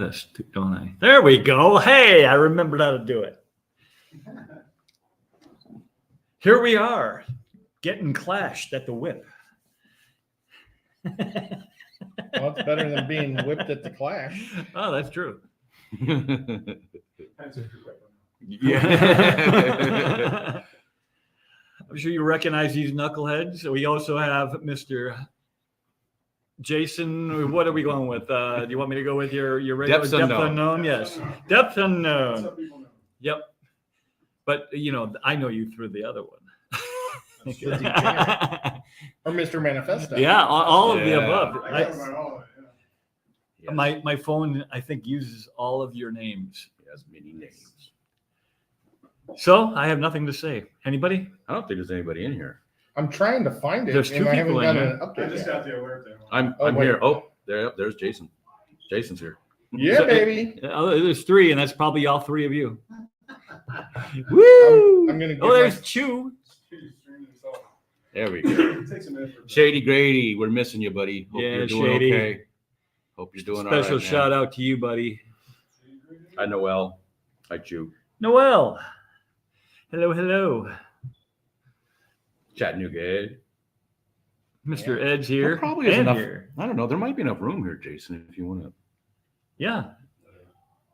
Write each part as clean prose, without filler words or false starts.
this, don't I? There we go. Hey, I remembered how to do it. Here we are, getting clashed at the whip. Well, it's better than being whipped at the Clash. Oh, that's true. Depends if you're whipping. Yeah. I'm sure you recognize these knuckleheads. We also have Mr. Jason. What are we going with? Do you want me to go with your regular Depth depth unknown? unknown? Yes. Depth unknown. Some people know. Yep. But, you know, I know you through the other one. Or Mr. Manifesto. Yeah, all of the Yeah. above. I know about all of it, yeah. My phone, I think, uses all of your names. He has many names. So I have nothing to say. Anybody? I don't think there's anybody in here. I'm trying to find it. There's two and I haven't people in gotten here. an I update just yet. got the alert there. I'm wait. here. Oh, there's Jason. Jason's here. Yeah, So- baby. There's three, and that's probably all three of you. Woo! I'm gonna give Oh, there's my- Chew. He's streaming himself. There we go. It takes a minute for Shady Grady, we're missing you, buddy. Hope Yeah, you're doing Shady. okay. Hope you're doing all right. Special man. shout out to you, buddy. Hi, Noel. Hi, Chew. Noel. Hello, hello. Chattanooga Ed. Mr. Ed's here. There probably is and enough. here. I don't know. There might be enough room here, Jason, if you want to. Yeah.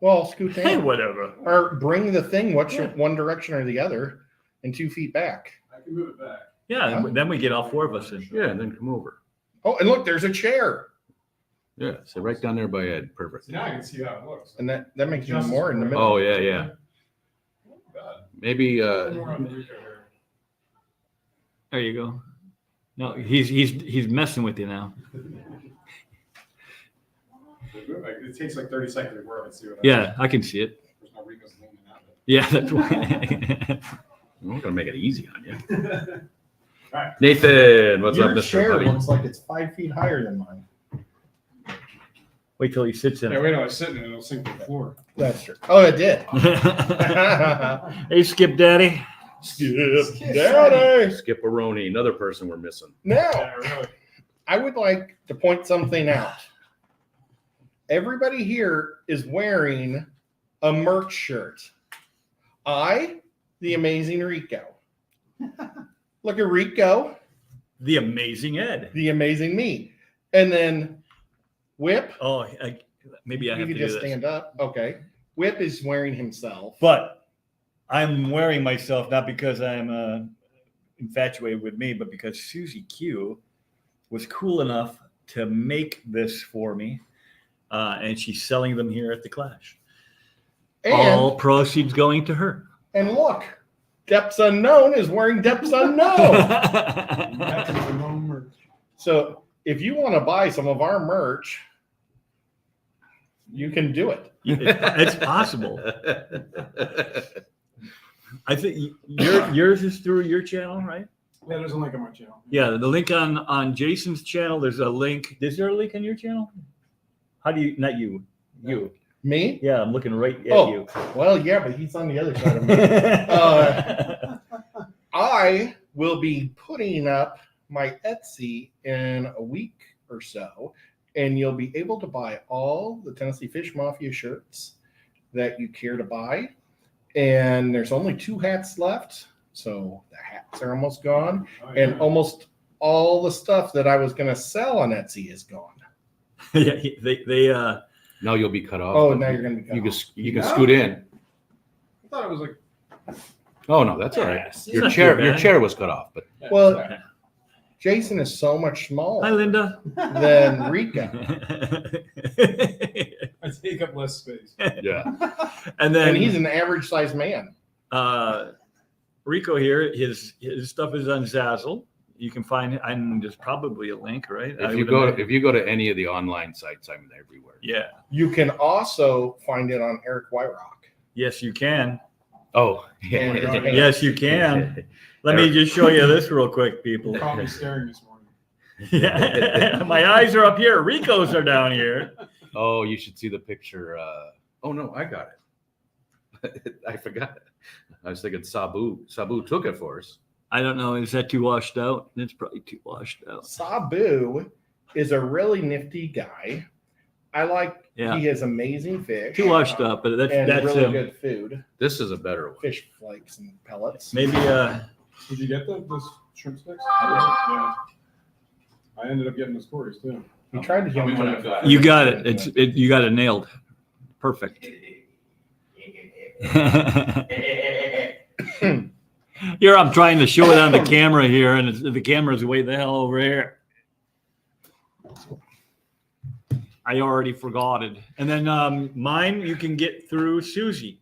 Well, scoot Hey, down. whatever. Or bring the thing, Yeah. one direction or the other, and 2 feet back. I can move it back. Yeah, then we get all four of us in. Yeah, and then come over. Oh, and look, there's a chair. Yeah, so right down there by Ed. Perfect. So now I can see how it looks. And that makes you Justice more in the for middle. Oh, yeah, yeah. God. Maybe More on the Riko here. There you go. No, he's messing with you now. It takes like 30 seconds to work and see what Yeah, I can see it. There's no Riko's name in that. Yeah, that's why. we're gonna make it easy on you. All right. Nathan, what's Your up, Mr. chair Buddy? looks like it's 5 feet higher than mine. Wait till he sits in Yeah, it. wait till I sit in it, it'll sink to the floor. That's true. Oh, it did. Hey, Skip Daddy. Skip Daddy. Skip-a-roni, another person we're missing. Now, Yeah, really. I would like to point something out. Everybody here is wearing a merch shirt. I, the amazing Riko. Look at Riko, The amazing Ed. the amazing me. And then Whip, Oh, maybe I you have to can do just this. stand up. Okay. Whip is wearing himself. But I'm wearing myself not because I'm infatuated with me, but because Susie Q was cool enough to make this for me. And she's selling them here at the Clash. All And, proceeds going to her. and look, Depths Unknown is wearing Depths Unknown. That's the wrong merch. So if you want to buy some of our merch, you can do it. It's possible. I think yours is through your channel, right? Yeah, there's a link on my channel. Yeah, the link on Jason's channel. There's a link. Is there a link on your channel? How do you? Not you. You. Me? Yeah, I'm looking right at Oh, you. well, yeah, but he's on the other side of me. I will be putting up my Etsy in a week or so, and you'll be able to buy all the Tennessee Fish Mafia shirts that you care to buy. And there's only 2 hats left, so the hats are almost gone, Oh, yeah. and almost all the stuff that I was going to sell on Etsy is gone. Yeah, they Now you'll be cut off. Oh, but now you're going to be You cut can off. you can Yeah. scoot in. I thought it was like. Oh no, that's all right. Yes. Your Not chair too your bad. chair was cut off, but Yeah, Well, sorry. Jason is so much Hi, smaller Linda. than Rika. I take up less space. yeah. And then And he's an average sized man. Riko here. His stuff is on Zazzle. You can find it. And there's probably a link, right? I If would imagine. you go to any of the online sites, I'm everywhere. Yeah. You can also find it on Eric Wyrock. Yes, you can. Oh, Yeah. Yes, you can. Let me just show you this real quick, people. You caught me staring this morning. Yeah. My eyes are up here. Rico's are down here. Oh, you should see the picture. Oh no, I got it. I forgot. I was thinking Sabu. Sabu took it for us. I don't know. Is that too washed out? It's probably too washed out. Sabu is a really nifty guy. I like. Yeah. He has amazing fish. Too washed up, but that's and really him. good food. This is a better one. Fish flakes and pellets. Maybe Did you get those shrimp sticks? Yeah. I ended up getting the stories too. He tried to give me one. you got it. You got it nailed. Perfect. Here I'm trying to show it on the camera here, and the camera's way the hell over here. I already forgot it. And then mine you can get through Susie.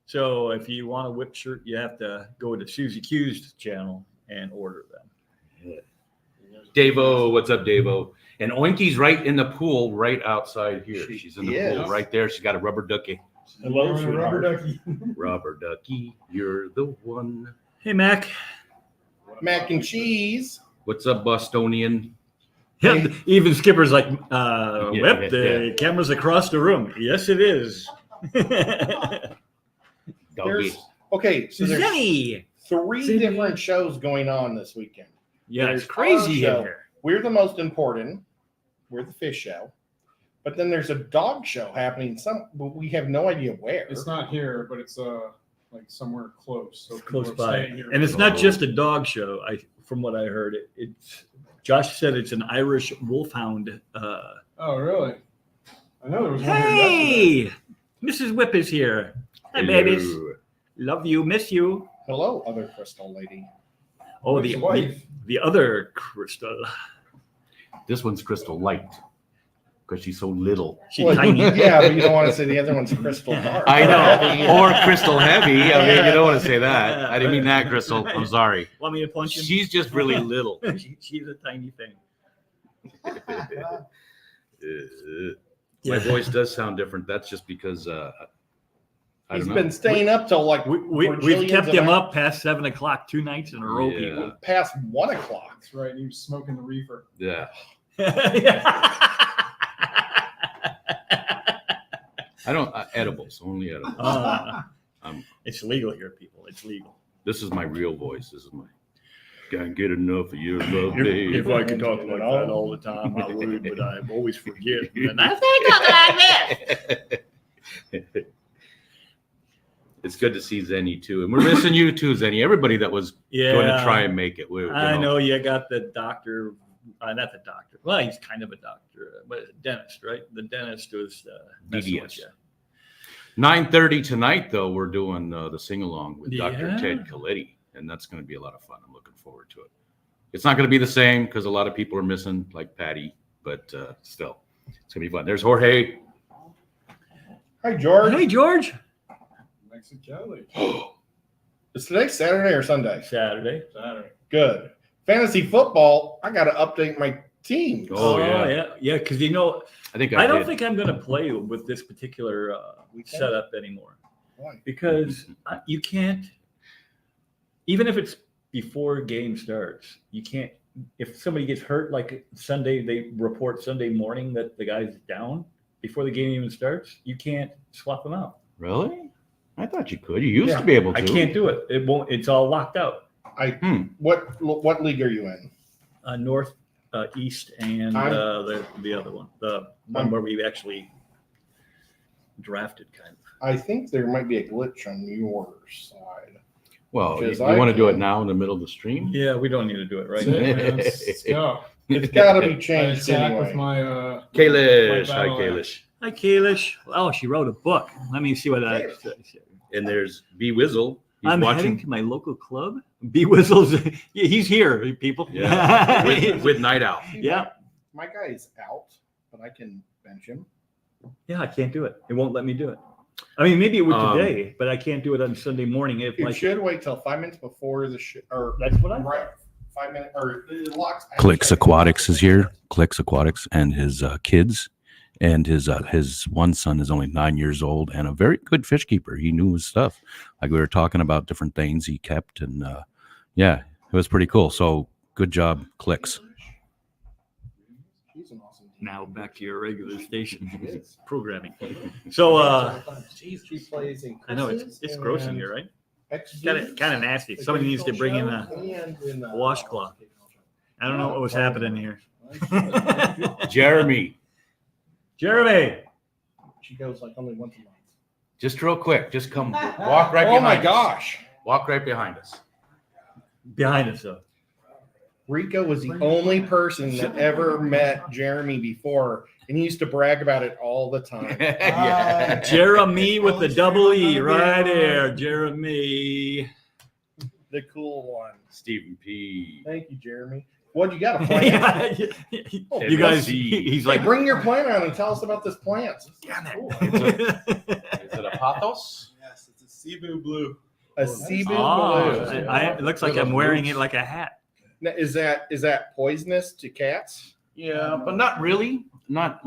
So if you want a whip shirt, you have to go to Susie Q's channel and order them. Davo, what's up, Davo? And Oinky's right in the pool, right outside here. She She's in the is. pool right there. She's got a rubber ducky. Hello, Rubber sweetheart. ducky. Rubber ducky, you're the one. Hey, Mac. Mac and cheese. What's up, Bostonian? Yeah, even Skipper's like, Whip, yeah. the camera's across the room. Yes, it is. Doggy. Okay, so there's Zenny. three Zenny. different shows going on this weekend. Yeah, There's it's crazy our in show. here. We're the most important. We're the fish show. But then there's a dog show happening. But we have no idea where. It's not here, but it's like somewhere close. So people Close are by. staying here. And it's not just a dog show. From what I heard, it's Josh said it's an Irish wolfhound. Oh, really? I know there was one here Hey, Mrs. Whip is here. Hi, Hello. babies. Love you, miss you. Hello, other crystal lady. Oh, Which wife? the other Crystal. This one's Crystal Light because she's so little. She's Well, tiny. Yeah, but you don't want to say the other one's crystal dark. I Heavy. know. Or Crystal Heavy. I mean, you don't want to say that. I didn't mean that, Crystal. I'm sorry. Want me to punch him? She's just really little. She's a tiny thing. My voice does sound different. That's just because I He's don't know. been staying up till like We've bajillions kept of him hours. up past 7 o'clock 2 nights in a row, Yeah. people. Past 1 o'clock. That's right. He was smoking the reefer. Yeah. I don't edibles, only edibles. It's legal here, people. It's legal. This is my real voice. This is my can't get enough of your love, babe. If I could talk like that all the time, I would, but I always forget. And I It's good to see Zenny too, and we're missing you too, Zenny. Everybody that was going to try and make it. I know you got the doctor, not the doctor. Well, he's kind of a doctor, but a dentist, right? The dentist was messing with DDS. you. 9:30 tonight, though. We're doing the sing along with Dr. Yeah. Ted Coletti, and that's going to be a lot of fun. I'm looking forward to it. It's not going to be the same because a lot of people are missing, like Patty, but still, it's going to be fun. There's Jorge. Hi, George. Hey, George. Mexicali. Is today Saturday or Sunday? Saturday. Saturday. Good. Fantasy football. I got to update my team. Oh, yeah. yeah. Because I I don't did. think I'm going to play with this particular setup anymore Why? because you can't. Even if it's before game starts, you can't. If somebody gets hurt, like Sunday, they report Sunday morning that the guy's down before the game even starts. You can't swap them out. Really? I thought you could. You used Yeah, to be able to. I can't do it. It won't. It's all locked out. What league are you in? North, East, and the other one, the one where we actually drafted, kind of. I think there might be a glitch on your side. Well, you Because I want to do it can- now in the middle of the stream? Yeah, we don't need to do it right That's now. it, man. Let's go. It's got to be I changed attack anyway. with my Kalish. My Hi, battle Kalish. Hi, Kalish. Oh, she wrote a book. Let me see what I. And there's B Wizzle. He's I'm watching heading to my local club. B Whistles. Yeah, he's here, people. yeah, with Night Owl. Yeah. My guy is out, but I can bench him. Yeah, I can't do it. It won't let me do it. I mean, maybe it would Um, today, but I can't do it on Sunday morning. If You like should wait till 5 minutes before the or that's what I. right 5 minutes or it locks. Clicks Aquatics is here. Clicks Aquatics and his kids, and his one son is only 9 years old and a very good fish keeper. He knew his stuff. Like we were talking about different things he kept, and yeah, it was pretty cool. So good job, Clicks. He's an awesome team. Now back to your regular station programming. So She plays in I know it's gross in here, right? It's Kind of nasty. Somebody needs to bring in a washcloth. I don't know what was happening here. Jeremy. Jeremy. She goes like only once a month. Just real quick, just come walk right Oh behind my us. gosh. Walk right behind us. Behind us, though. Riko was the only person that ever met Jeremy before, and he used to brag about it all the time. Yeah. Jeremy with the double E right there. Jeremy. The cool one. Stephen P. Thank you, Jeremy. What, you got a plant? You guys, he's Like, like, bring your plant on and tell us about this plant. damn Is it a pothos? Yes, it's a Cebu blue. A Cebu Oh, blue. it looks like I'm wearing it like a hat. Now, is that poisonous to cats? Yeah, but not really. Not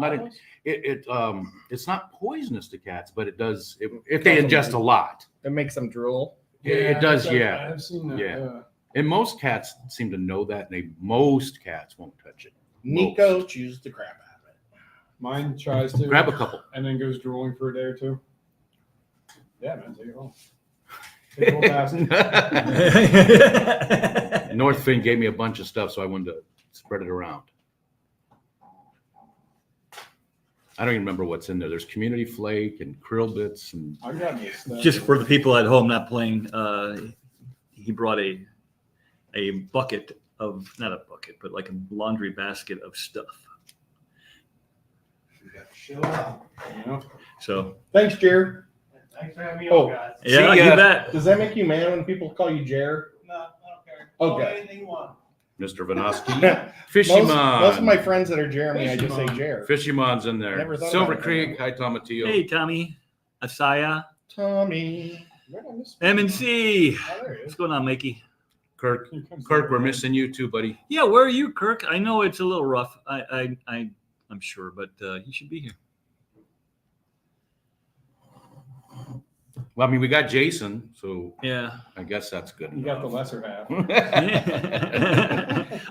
it's not poisonous to cats, but it does if they ingest a lot. It makes them drool. It does, yeah. I've seen that. Yeah. And most cats seem to know that, and most cats won't touch it. Nico chews the crap out of it. Mine tries to Grab a couple. and then goes drooling for a day or two. Yeah, man, take it home. Take it home fast. Northfin gave me a bunch of stuff, so I wanted to spread it around. I don't even remember what's in there. There's community flake and krill bits and I got this stuff. Just for the people at home not playing, he brought a bucket of, not a bucket, but like a laundry basket of stuff. You know? So, Thanks, Jer. Thanks for having me Oh. on, guys. yeah, See ya. you bet. Does that make you mad when people call you Jer? No, I don't care. Okay. Call me anything you want. Mr. Vanosky. most, Fishymon. most of my friends that are Jeremy, I just say Jer. Fishymon's in there. Never thought Silver about it. Creek, High Tomatillo. Hey, Tommy, Asaya, Tommy. Where did I miss- M&C. Oh, there he What's is. going on, Mikey? Kirk, Here comes Kirk, the- we're missing you too, buddy. Yeah, where are you, Kirk? I know it's a little rough. I'm sure, but you should be here. Well, I mean, we got Jason, so Yeah. I guess that's good. You got the enough. lesser half.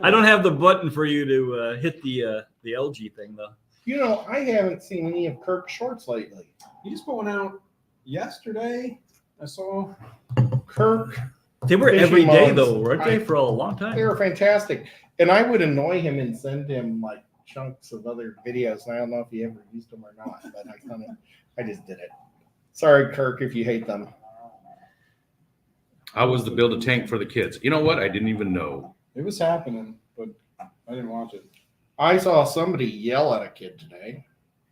I don't have the button for you to hit the LG thing though. You know, I haven't seen any of Kirk's shorts lately. He's going out yesterday. I saw. Kirk, They were Fishing every day mods. though, weren't they, for a long they time? were fantastic. And I would annoy him and send him like chunks of other videos. And I don't know if he ever used them or not, but I just did it. Sorry, Kirk, if you hate them. How was the build a tank for the kids? You know what? I didn't even know. It was happening, but I didn't watch it. I saw somebody yell at a kid today.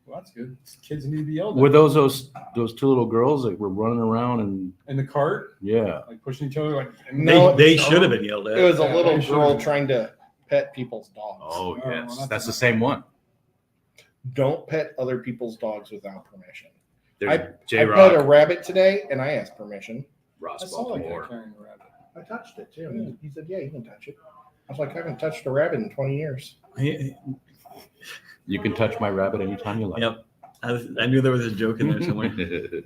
Well, that's good. Kids need to be yelled at. Were those two little girls that were running around and In the cart, yeah. like pushing each other, like No, They should have been yelled It at. was a Yeah, little they girl should've. trying to pet people's dogs. Oh Oh, yes, well, that's the same one. Don't pet other people's dogs without permission. There's J I pet a Rock, rabbit today, and I asked permission. Ross I saw that guy Baltimore. carrying a rabbit. I touched it too. And he said, "Yeah, you can touch it." I was like, "I haven't touched a rabbit in 20 years." You can touch my rabbit anytime you like. Yep. I knew there was a joke in there somewhere. I'm trying to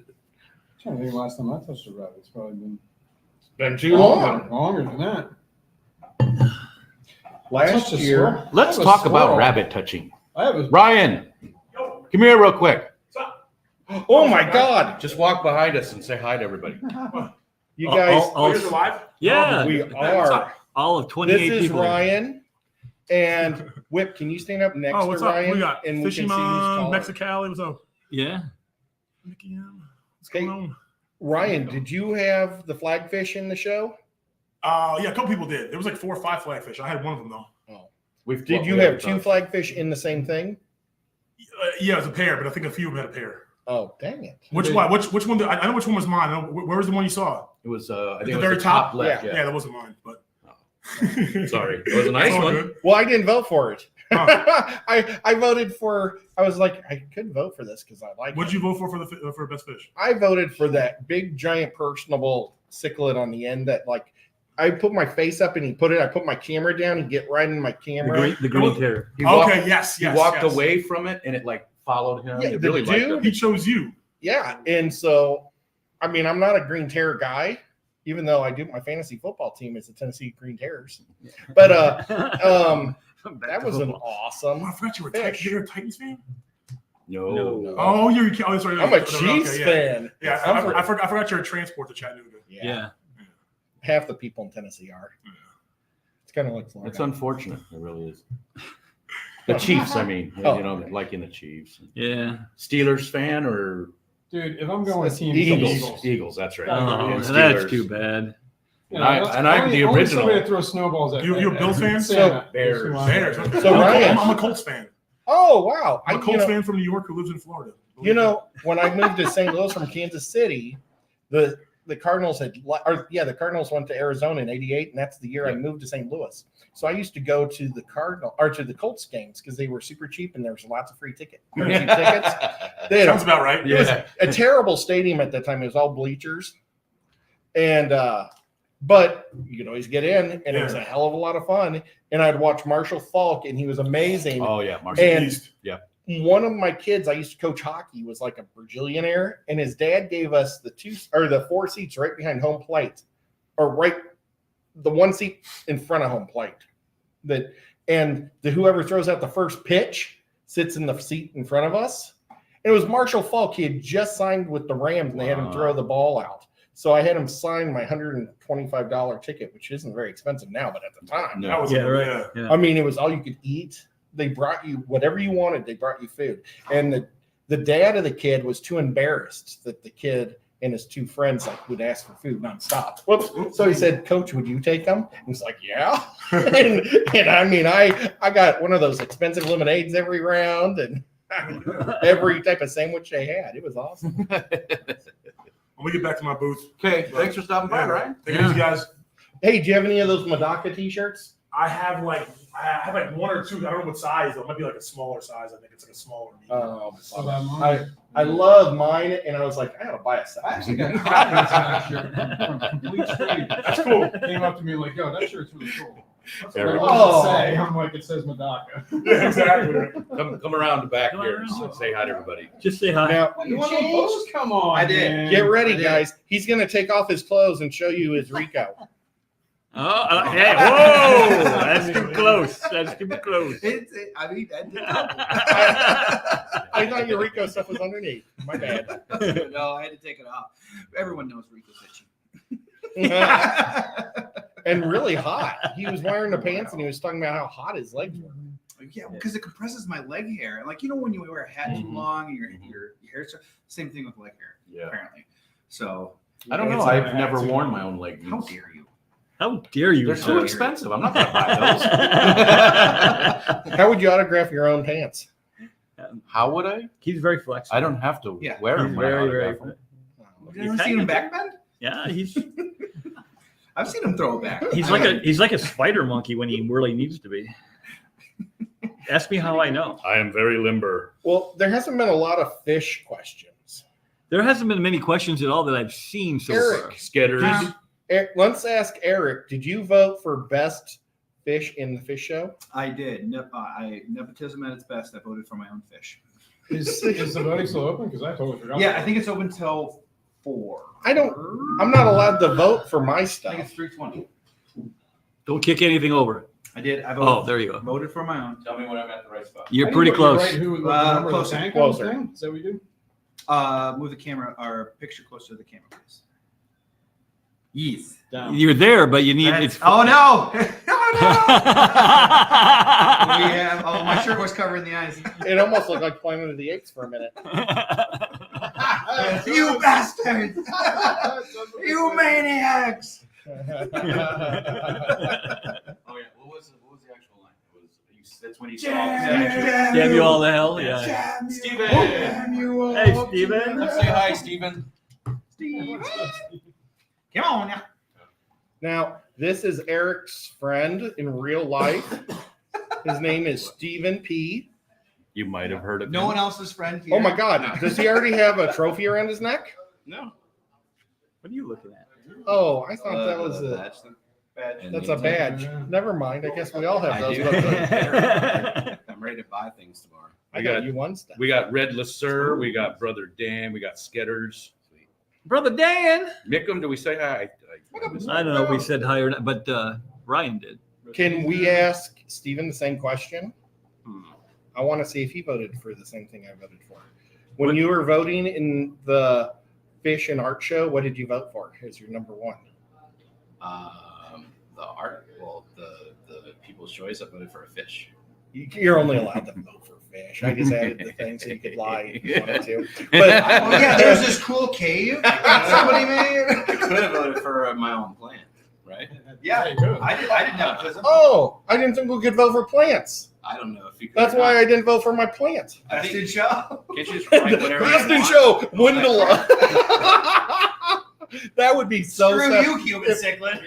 think the last time I touched a rabbit. It's probably been Been too long. Longer than that. Last Touched a year, squirrel. Let's I have a talk about squirrel. rabbit touching. I have a Ryan, come here real quick. oh my God, Just walk behind us and say hi to everybody. you guys, All- yeah, we are. all of 28 This is people. Ryan and Whip. Can you stand up next Oh, what's to up? Ryan? We got and we can see who's Fishymon, taller. Mexicali. What's up? Yeah. Mickey M. What's Hey. going on? Ryan, did you have the flagfish in the show? Yeah, a couple people did. There was like 4 or 5 flagfish. I had one of them though. Did you have 2 flagfish in the same thing? Yeah, it was a pair, but I think a few of them had a pair. Oh, dang it! Which one? Which one? I know which one was mine. I know, where was the one you saw? It was I think The it was very the top? top left. Yeah, Yeah. that wasn't mine. But Sorry. It was a nice It's all one. good. Well, I didn't vote for it. Huh. I voted for. I was like, I could vote for this because I like. What'd it. you vote for best fish? I voted for that big, giant, personable cichlid on the end that, like, I put my face up and he put it. I put my camera down. He get right in my The camera. green terror. He walked, Okay, yes, he yes. walked yes. away from it and it like followed him. Yeah, He the really liked dude- it. He chose you. Yeah, and so, I mean, I'm not a Green Terror guy, even though I do. My fantasy football team is the Tennessee Green Terrors. But that was an Oh, awesome. I forgot you were Fish. you're a Titans fan. No. No. Oh, you're. Oh, sorry. I'm a Okay, Chiefs yeah. fan. Yeah, I forgot you're a transport to Chattanooga. Yeah. Half the people in Tennessee are. It's kind of like Florida. It's unfortunate. It really is. The Chiefs, I mean, Oh. you know, liking the Chiefs. Yeah. Steelers fan or Dude, if I'm going with team Eagles. Eagles, that's right. Oh, And that's Steelers. too bad. You And I'm the only original. somebody that throws snowballs at You a Bills fan? Santa. Bears. Bears. Okay. So Ryan- I'm a Colts fan. Oh, wow. I'm a Colts fan from New York who lives in Florida. You know, when I moved to St. Louis from Kansas City, the Cardinals the Cardinals went to Arizona in '88, and that's the year I moved to St. Louis. So I used to go to the the Colts games because they were super cheap and there was lots of free tickets. They had Sounds about right. It was a terrible stadium at that time. It was all bleachers, and but you could always get in, and it was a hell of a lot of fun. And I'd watch Marshall Falk, and he was amazing. Oh yeah, Marshall. And East. one of my kids, I used to coach hockey, was like a Brazilianaire, and his dad gave us the 4 seats right behind home plate, or the 1 seat in front of home plate. Whoever throws out the first pitch sits in the seat in front of us. And it was Marshall Falk. He had just signed with the Rams, and they had him throw the ball out. So I had him sign my $125 ticket, which isn't very expensive now, but at the time, That was Yeah. I mean, it was all you could eat. They brought you whatever you wanted. They brought you food. And the dad of the kid was too embarrassed that the kid and his 2 friends would ask for food nonstop. Whoops. So he said, "Coach, would you take them?" And he's like, "Yeah." and I mean, I got one of those expensive lemonades every round and every type of sandwich they had. It was awesome. When we get back to my booth. Okay, thanks for stopping by, Ryan. Thank you guys. Hey, do you have any of those Madaka t-shirts? I have like 1 or 2. I don't know what size though. It might be like a smaller size. I think it's like a smaller. medium. How about mine? I love mine, and I was like, I gotta buy a I size. actually got compliments on that shirt from Bleach Trade. That's cool. Came up to me like, "Yo, that shirt's really cool." There Like, we what go. does it say? I'm like, "It says Madaka." Yeah, exactly. Come around the back Come here around. and say hi to everybody. Just say hi. Now, You want to post? Come on, I did. man. get ready, I did. guys. He's gonna take off his clothes and show you his Riko. Oh, hey, whoa! That's too close. That's too close. I mean, I thought your Riko stuff was underneath. My bad. no, I had to take it off. Everyone knows Riko's itchy. And really hot. He was wearing the pants and he was talking about how hot his legs were. Yeah, because it compresses my leg hair. Like, you know, when you wear a hat too Mhm. long and your hair, same thing with leg hair, Yeah. apparently. So, I don't know. It's I've like never too worn long. my own leggings. how dare you? How dare you? They're sir. too expensive. I'm not gonna buy those. How would you autograph your own pants? How would I? He's very flexible. I don't have to Yeah. wear He's them. very, very. Have you ever seen him backbend? Yeah, he's I've seen him throw it back. he's like a spider monkey when he really needs to be. Ask me how I know. I am very limber. Well, there hasn't been a lot of fish questions. There hasn't been many questions at all that I've seen so Eric. far. Skitters. Let's ask Eric. Did you vote for best fish in the fish show? I did. Nepotism at its best. I voted for my own fish. Is the voting still open? Because I totally forgot. Yeah, I think it's open till 4. I'm not allowed to vote for my I think stuff. it's 3:20. Don't kick anything over. I did. I Oh, voted. there you go. Voted for my own. Tell me when I'm at the right spot. You're pretty close. Right, who the number of the Closer. tank Closer. thing? Is that what we do? Move the camera or picture closer to the camera, please. Yes. Down. You're there, but you need it's. Oh no! Oh no! My shirt was covering the eyes. It almost looked like Planet of the Apes for a minute. You bastards! You maniacs! Oh yeah. What was the actual line? That's when he Damn you all to hell. Yeah. Damn you! Steven! Damn you all! Hey, Steven. Say hi, Steven. Steve. Come on now. Now, this is Eric's friend in real life. His name is Stephen P. You might have heard of No him. one else's friend here. Oh my God. Does he already have a trophy around his neck? No. What are you looking at? Oh, I thought that was a. Badge. That's a badge. Never mind. I guess we all have I those. do. But I'm ready to buy things tomorrow. I got you one step. We got Red Lasser. We got Brother Dan. We got Skitters. Brother Dan. Mickum, do we say hi? I don't know if we said hi or not, but Ryan did. Can we ask Stephen the same question? Hmm. I want to see if he voted for the same thing I voted for. When you were voting in the Fish and Art Show, what did you vote for? Here's your number one. The art, well, the People's Choice, I voted for a fish. You're only allowed to vote for fish. I just added the thing so you could lie if you wanted to. But Oh, yeah, there's this cool cave that somebody made. I could have voted for my own plant, right? Yeah, you go. I didn't have prism. oh, I didn't think we could vote for plants. I don't know if you could. That's why I didn't vote for my plant. I Best think, in show. can't you just write whatever Best you in want? show, Wendell. That would be so Screw sad. you, Cuban cichlid.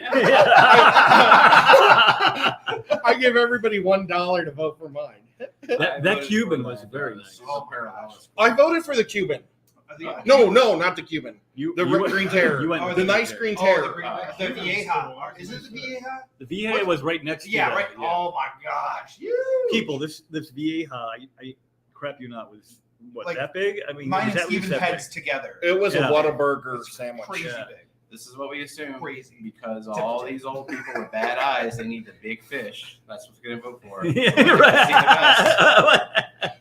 I give everybody $1 to vote for mine. That Cuban was very nice. All parallels. I voted for the Cuban. No, not the Cuban. You, The you went- green terror. You went Oh, The nice green Oh, terror. the Vieja. Is it the Vieja? The Vieja was right next to Yeah, that, right. Oh my gosh. Huge. People, this Vieja, I crap you not, was what, Like, that big? I mean, Mine was and that least Steven's that heads together. It was Yeah. a Whataburger sandwich. Crazy Yeah. big. This is what we assume. Crazy. Because all these old people with bad eyes, they need the big fish. That's what's going to vote for. big? Yeah, right.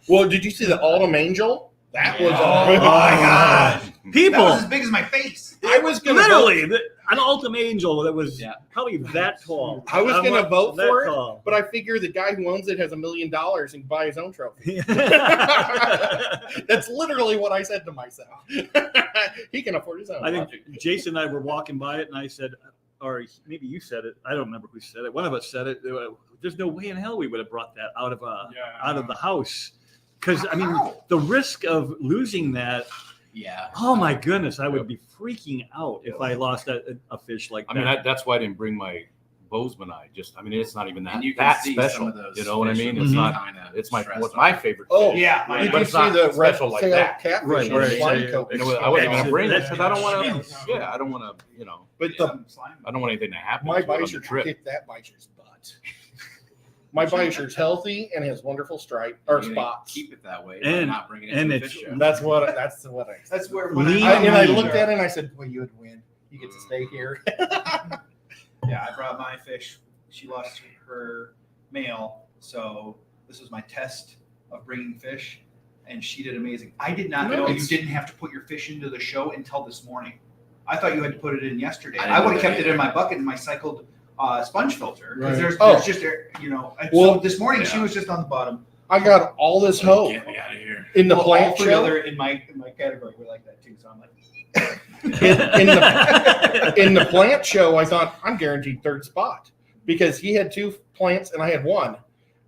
Well, did you see the Autumn Angel? That was. Yeah. Oh my gosh. That was People, as big as my face. I was gonna literally, an Ultimate Angel that was Yeah. probably that tall. I was gonna Almost vote that for it. tall. But I figure the guy who owns it has $1 million and can buy his own trophy. That's literally what I said to myself. He can afford his own. I think Jason and I were walking by it, and I said, or maybe you said it. I don't remember who said it. One of us said it. There's no way in hell we would have brought that out of the house, because I mean the risk of losing that. Yeah. Oh my goodness, I would be freaking out if I lost a fish like I that. mean, that's why I didn't bring my Bozeman eye. Just, I mean, it's not even that, And you can that see special. some of those. You know what I fish mean? that It's Mhm. not. kinda It's my stressed what's on. my favorite. Oh, fish. Yeah, Did but you it's see not the red special like tail that. catfish Right, and right. flying coat? You know, I wasn't That's- gonna bring it that's- because I don't want to. that's- Yeah, I don't want to. You know, But the I don't want anything to happen. my to it on the Beischer trip. kicked that Beischer's butt. My Beischer's healthy and has wonderful stripe or You're gonna spots. Keep it that way. by And- not bringing it and to the it's- fish show. That's what I said. That's where Lean And I looked meat. at it and I said, "Well, you would win. You get to stay here." Yeah, I brought my fish. She lost her male, so this was my test of bringing fish, and she did amazing. I did not know you Nice. didn't have to put your fish into the show until this morning. I thought you had to put it in yesterday. I didn't I know would have that kept it either. in my bucket in my cycled sponge filter because Right. there's just so Well, this morning she yeah. was just on the bottom. I got all this hope Get me out of here. in the Well, plant all three show. other in my category were like that too. So I'm like, In the plant show, I thought I'm guaranteed third spot because he had 2 plants and I had 1.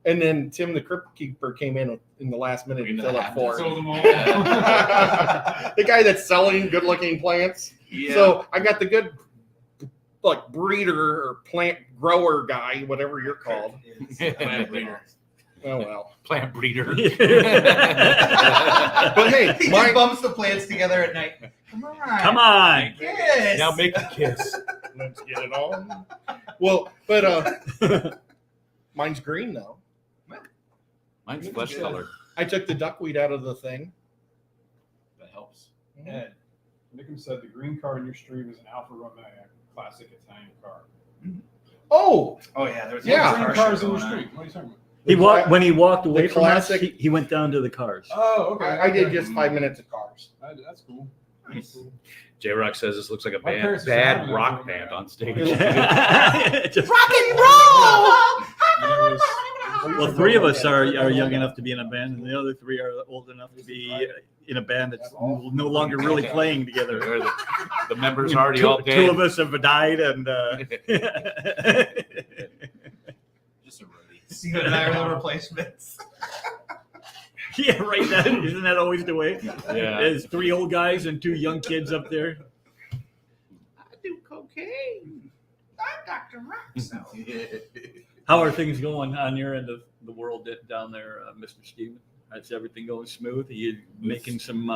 And then Tim, the crypt keeper, came in the last minute and Into filled the up half 4. Sold them all. The guy that's selling good-looking plants. Yeah. So I got the good, like, breeder or plant grower guy, whatever you're called. Plant breeder. Oh well. Plant breeder. But hey, he my just bumps the plants together at night. Come on, Come on. Yes. Now make a kiss. let's get it on. Well, but mine's green though. Mine's flesh color. I took the duckweed out of the thing. That helps. Ed, Nickam said the green car in your stream is an Alfa Romeo classic Italian car. Oh, Oh yeah, there's Yeah. Green car cars show in your going on. stream. What are you talking about? When he walked away The from us, classic- he went down to the cars. Oh, okay. I did just 5 minutes of cars. That's cool. That's cool. J Rock says this looks like a My bad, parents bad used to rock have me band on on stage. Just- Rock and roll. And it was- well, 3 of us are young enough to be in a band, and the other 3 are old enough to be in a band that's no longer really playing together. The members are already all 2 dead. of us have died, and Just a roadie. Steven and I are the replacements. yeah, right. Isn't that always the way? Yeah. There's 3 old guys and 2 young kids up there. I do cocaine. I'm Dr. Roxo. How are things going on your end of the world down there, Mr. Steven? Is everything going smooth? Are you making some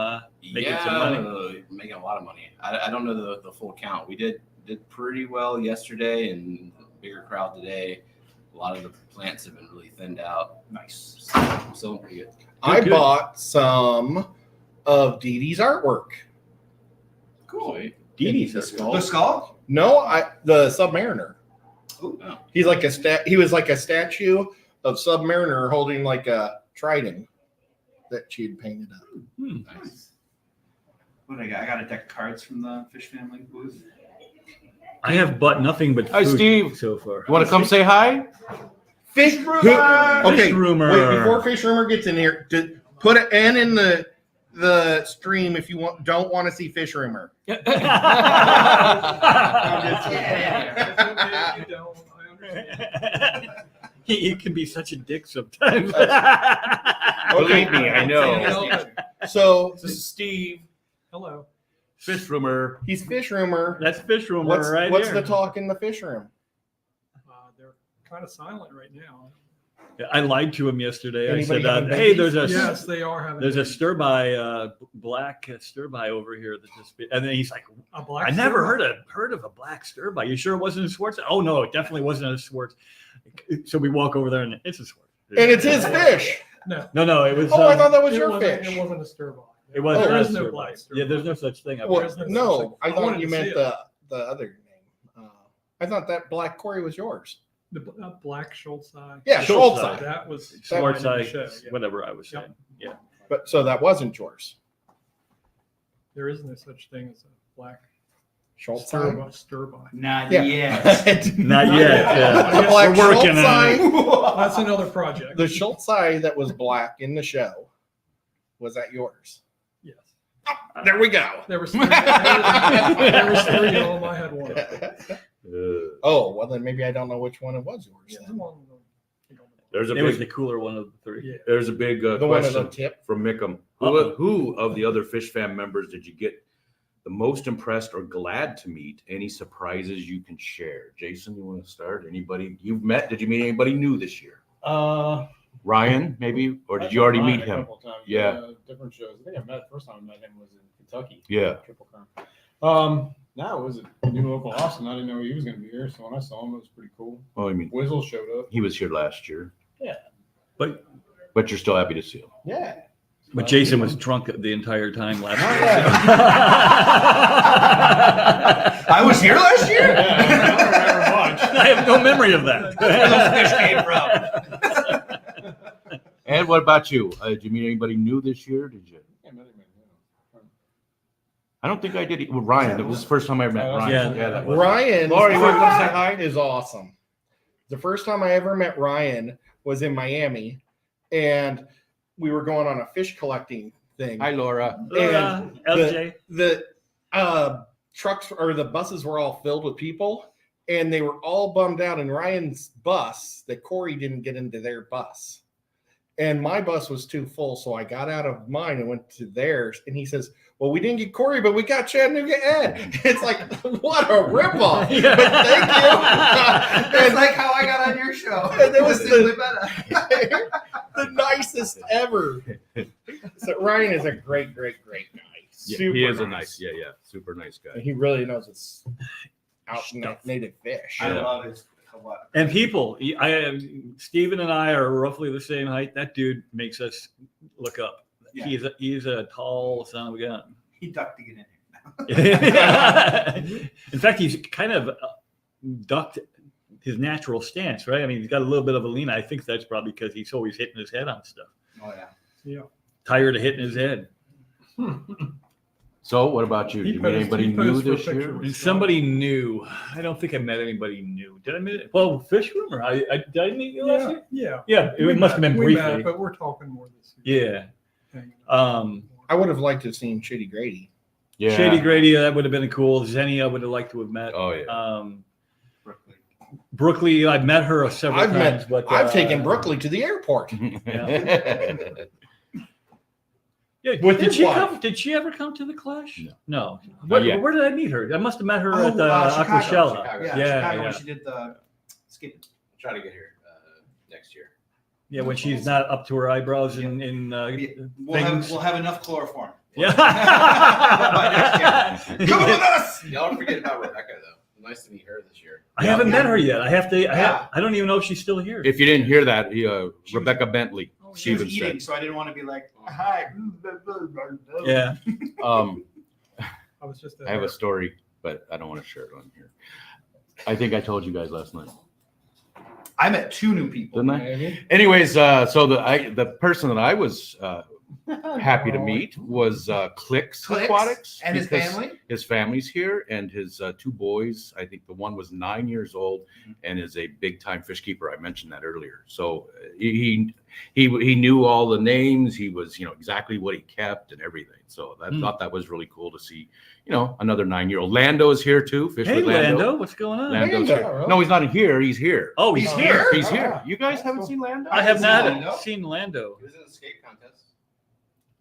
making some money? Making a lot of money. I don't know the full count. We did pretty well yesterday and a bigger crowd today. A lot of the plants have been really thinned out. Nice. So I'm still pretty good. I Good. bought some of Dee Dee's artwork. Cool. Sweet. Dee Dee's The skull? No, the Submariner. Ooh. Oh. He's like he was like a statue of Submariner holding like a trident that she had painted up. Nice. What do I got? I got a deck of cards from the Fish Family booth. I have bought nothing but Hi, food Steve. so far. You want to come say hi? Fish Rumor. Okay, Fish rumor. wait, before Fish Rumor gets in here, put an N in the stream if you don't want to see Fish Rumor. You don't, I understand. He can be such a dick sometimes. Believe me, I know. So This is Steve. Hello. Fish rumor. he's Fish Rumor. That's fish rumor right What's here. the talk in the fish room? They're kind of silent right now. I lied to him yesterday. Anybody I having said, "Hey, babies? Yes, they are having. there's a stir by black stir by over here that just." And then he's like, a black. "I never silver. heard of a black stir by. You sure it wasn't a Schwartz?" Oh no, it definitely wasn't a Schwartz. So we walk over there and it's a Schwartz. And it's his fish. No, it was. Oh, I thought that was It your wasn't- fish. It wasn't a stir by. It was Oh, not there a is no stir black by. stir Yeah, there's by. no such thing. Well, There's no no, such thing. I I thought wanted you to meant see it. the other name. I thought that black Corey was yours. The black Schultz eye. Yeah, Schultz Schultz. That was Schwartz mine in eye, the show, yeah. whatever I was Yep. saying. Yeah. But so that wasn't yours. There is no such thing as a black Schultz. stir by. Not Yeah. yet. Not yet. Yeah. The black We're working Schultz on it. eye. That's another project. The Schultz eye that was black in the show. Was that yours? Yes. There we go. There was three. There was three of them. I had one. Oh, well then maybe I don't know which one it was yours. Yeah, then. There's a It was big, the cooler one of the three. Yeah. there's a big The one of the question tip. from Mickham. Uh-oh. Who of the other Fish Fam members did you get the most impressed or glad to meet? Any surprises you can share? Jason, you want to start? Anybody you've met? Did you meet anybody new this year? Ryan, maybe, or did you already Ryan meet a him? couple times, Yeah. different shows. I think I met first time I met him was in Kentucky. Yeah. Triple Crown. No, it was a new local Austin. I didn't know he was going to be here, so when I saw him, it was pretty cool. Oh, I mean, Wizzle showed up. he was here last year. Yeah. But But you're still happy to see him. Yeah. but Jason was drunk the entire time last year. I was here last year. Yeah, I don't remember much. I have no memory of that. Where those fish came from. And what about you? Did you meet anybody new this year? Did you? Yeah, I met him, yeah. I don't think I did. Well, Ryan, it was the first time I met Oh, Ryan. yeah. that was. Ryan Laurie, you want to come say hi? is awesome. The first time I ever met Ryan was in Miami, and we were going on a fish collecting thing. Hi, Laura. And LJ. the trucks or the buses were all filled with people, and they were all bummed out in Ryan's bus that Corey didn't get into their bus. And my bus was too full, so I got out of mine and went to theirs. And he says, "Well, we didn't get Corey, but we got Chattanooga Ed." It's like, what a ripoff! Yeah. But thank you. That's like how I got on your show. And it was simply better. the nicest ever. So Ryan is a great, great, great guy. Yeah, Super he is a nice, super nice guy. And he really knows it's out native fish. I love his. And people, Steven and I are roughly the same height. That dude makes us look up. Yeah. He's a tall son of a gun. He ducked to get in here. In fact, he's kind of ducked his natural stance, right? I mean, he's got a little bit of a lean. I think that's probably because he's always hitting his head on stuff. Oh yeah. Yeah. Tired of hitting his head. So, what about you? Did you meet anybody new this year? And somebody new. I don't think I met anybody new. Did I meet? Well, Fish Rumor. Did I meet you last year? Yeah. Yeah, it must have been We briefly. met, but we're talking more this year. Yeah. Hanging out. I would have liked to have seen Shitty Grady. Yeah. Shady Grady, that would have been cool. Zenny, I would have liked to have met. Oh, yeah. Brooklyn, I've met her several I've times, but I've taken Brooklyn to the airport. Yeah, with did his she wife. come? Did she ever come to the Clash? Not No. yet. Where did I meet her? I must have met her Oh, at the Chicago. Aquashella. Chicago. Yeah, Yeah, Chicago yeah. when she did the skipping. Try to get here next year. Yeah, when she's not up to her eyebrows in We'll have enough chloroform. yeah. Come with us. Don't forget about Rebecca though. Nice to meet her this year. I haven't met her yet. I have to. Yeah. I don't even know if she's still here. If you didn't hear that, Rebecca Bentley, She was Steven eating, said. so I didn't want to be like, hi. Yeah. I was just. I have a story, but I don't want to share it on here. I think I told you guys last night, I met two new people. didn't I? Anyways, so the person that I was happy to meet was Clicks Clicks Aquatics. and his because family? His family's here, and his 2 boys. I think the one was 9 years old and is a big time fish keeper. I mentioned that earlier. So he knew all the names. He was, exactly what he kept and everything. So I thought that was really cool to see, another 9-year-old. Lando is here too. Fish Hey, with Lando. Lando, what's going on? Lando's Lando, here. really? No, he's not here. He's here. Oh, he's here. He's Oh, here. wow. You guys That's haven't cool. seen Lando? I have Lando? not seen Lando. He was in the skate contest.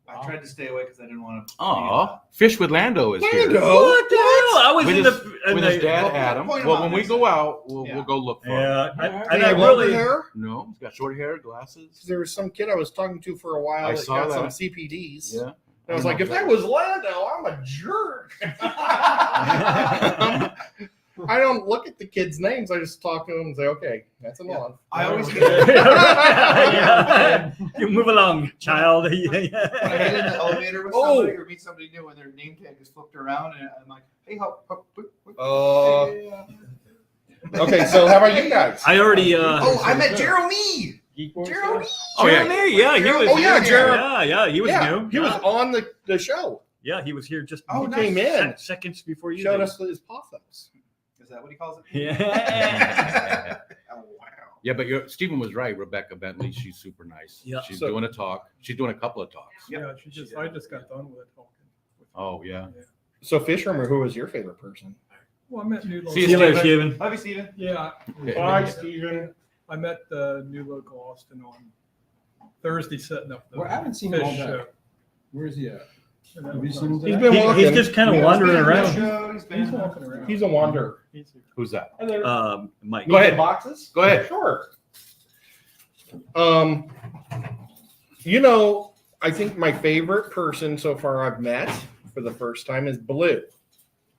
I tried to stay away because I didn't want to. Aw, Fish with Lando is here. Lando? What the hell? I was With in his, the with his dad, Well, Adam. point him Well, out when we next go time. out, we'll Yeah. go look for him. Yeah, Do and you I have longer really. hair? No, he's got short hair, glasses. There was some kid I was talking to for a while I that saw got some that. CPDs. Yeah. And I was like, if that was Lando, I'm a jerk. I don't look at the kids' names. I just talk to them and say, okay, that's a nod. I always Yeah. You move along, child. when I get in the elevator with Oh. somebody or meet somebody new and their name tag is flipped around and I'm like, hey, how Okay, so how about you guys? I already. oh, I met Jeremy. Jeremy. Oh, yeah. Jeremy, yeah, he was. Oh, yeah, here. Jeremy. Yeah, he was new. He was on the show. Yeah, he was here just Oh, He came in, seconds before you showed did. us his possums. Is that what he calls it? Yeah. Oh, wow. Yeah, but Stephen was right. Rebecca Bentley, she's super nice. Yeah. She's So- doing a talk. She's doing a couple of talks. Yeah, I just got done with it talking. Oh, yeah. So, Fisherman, who was your favorite person? Well, I met new See See you local. later, Steven. Love you, Steven. Yeah, Bye, Steven. I met the new local Austin on Thursday setting up the Well, I haven't seen him all fish day. show. Where is he at? And that Have you was seen him nice. He's today? been walking. He's just kind of Yeah, wandering He's been on the around. show, he's been- He's walking around. He's a wanderer. Who's that? Mike. Go ahead. Boxes? Go ahead. Sure. I think my favorite person so far I've met for the first time is Blue.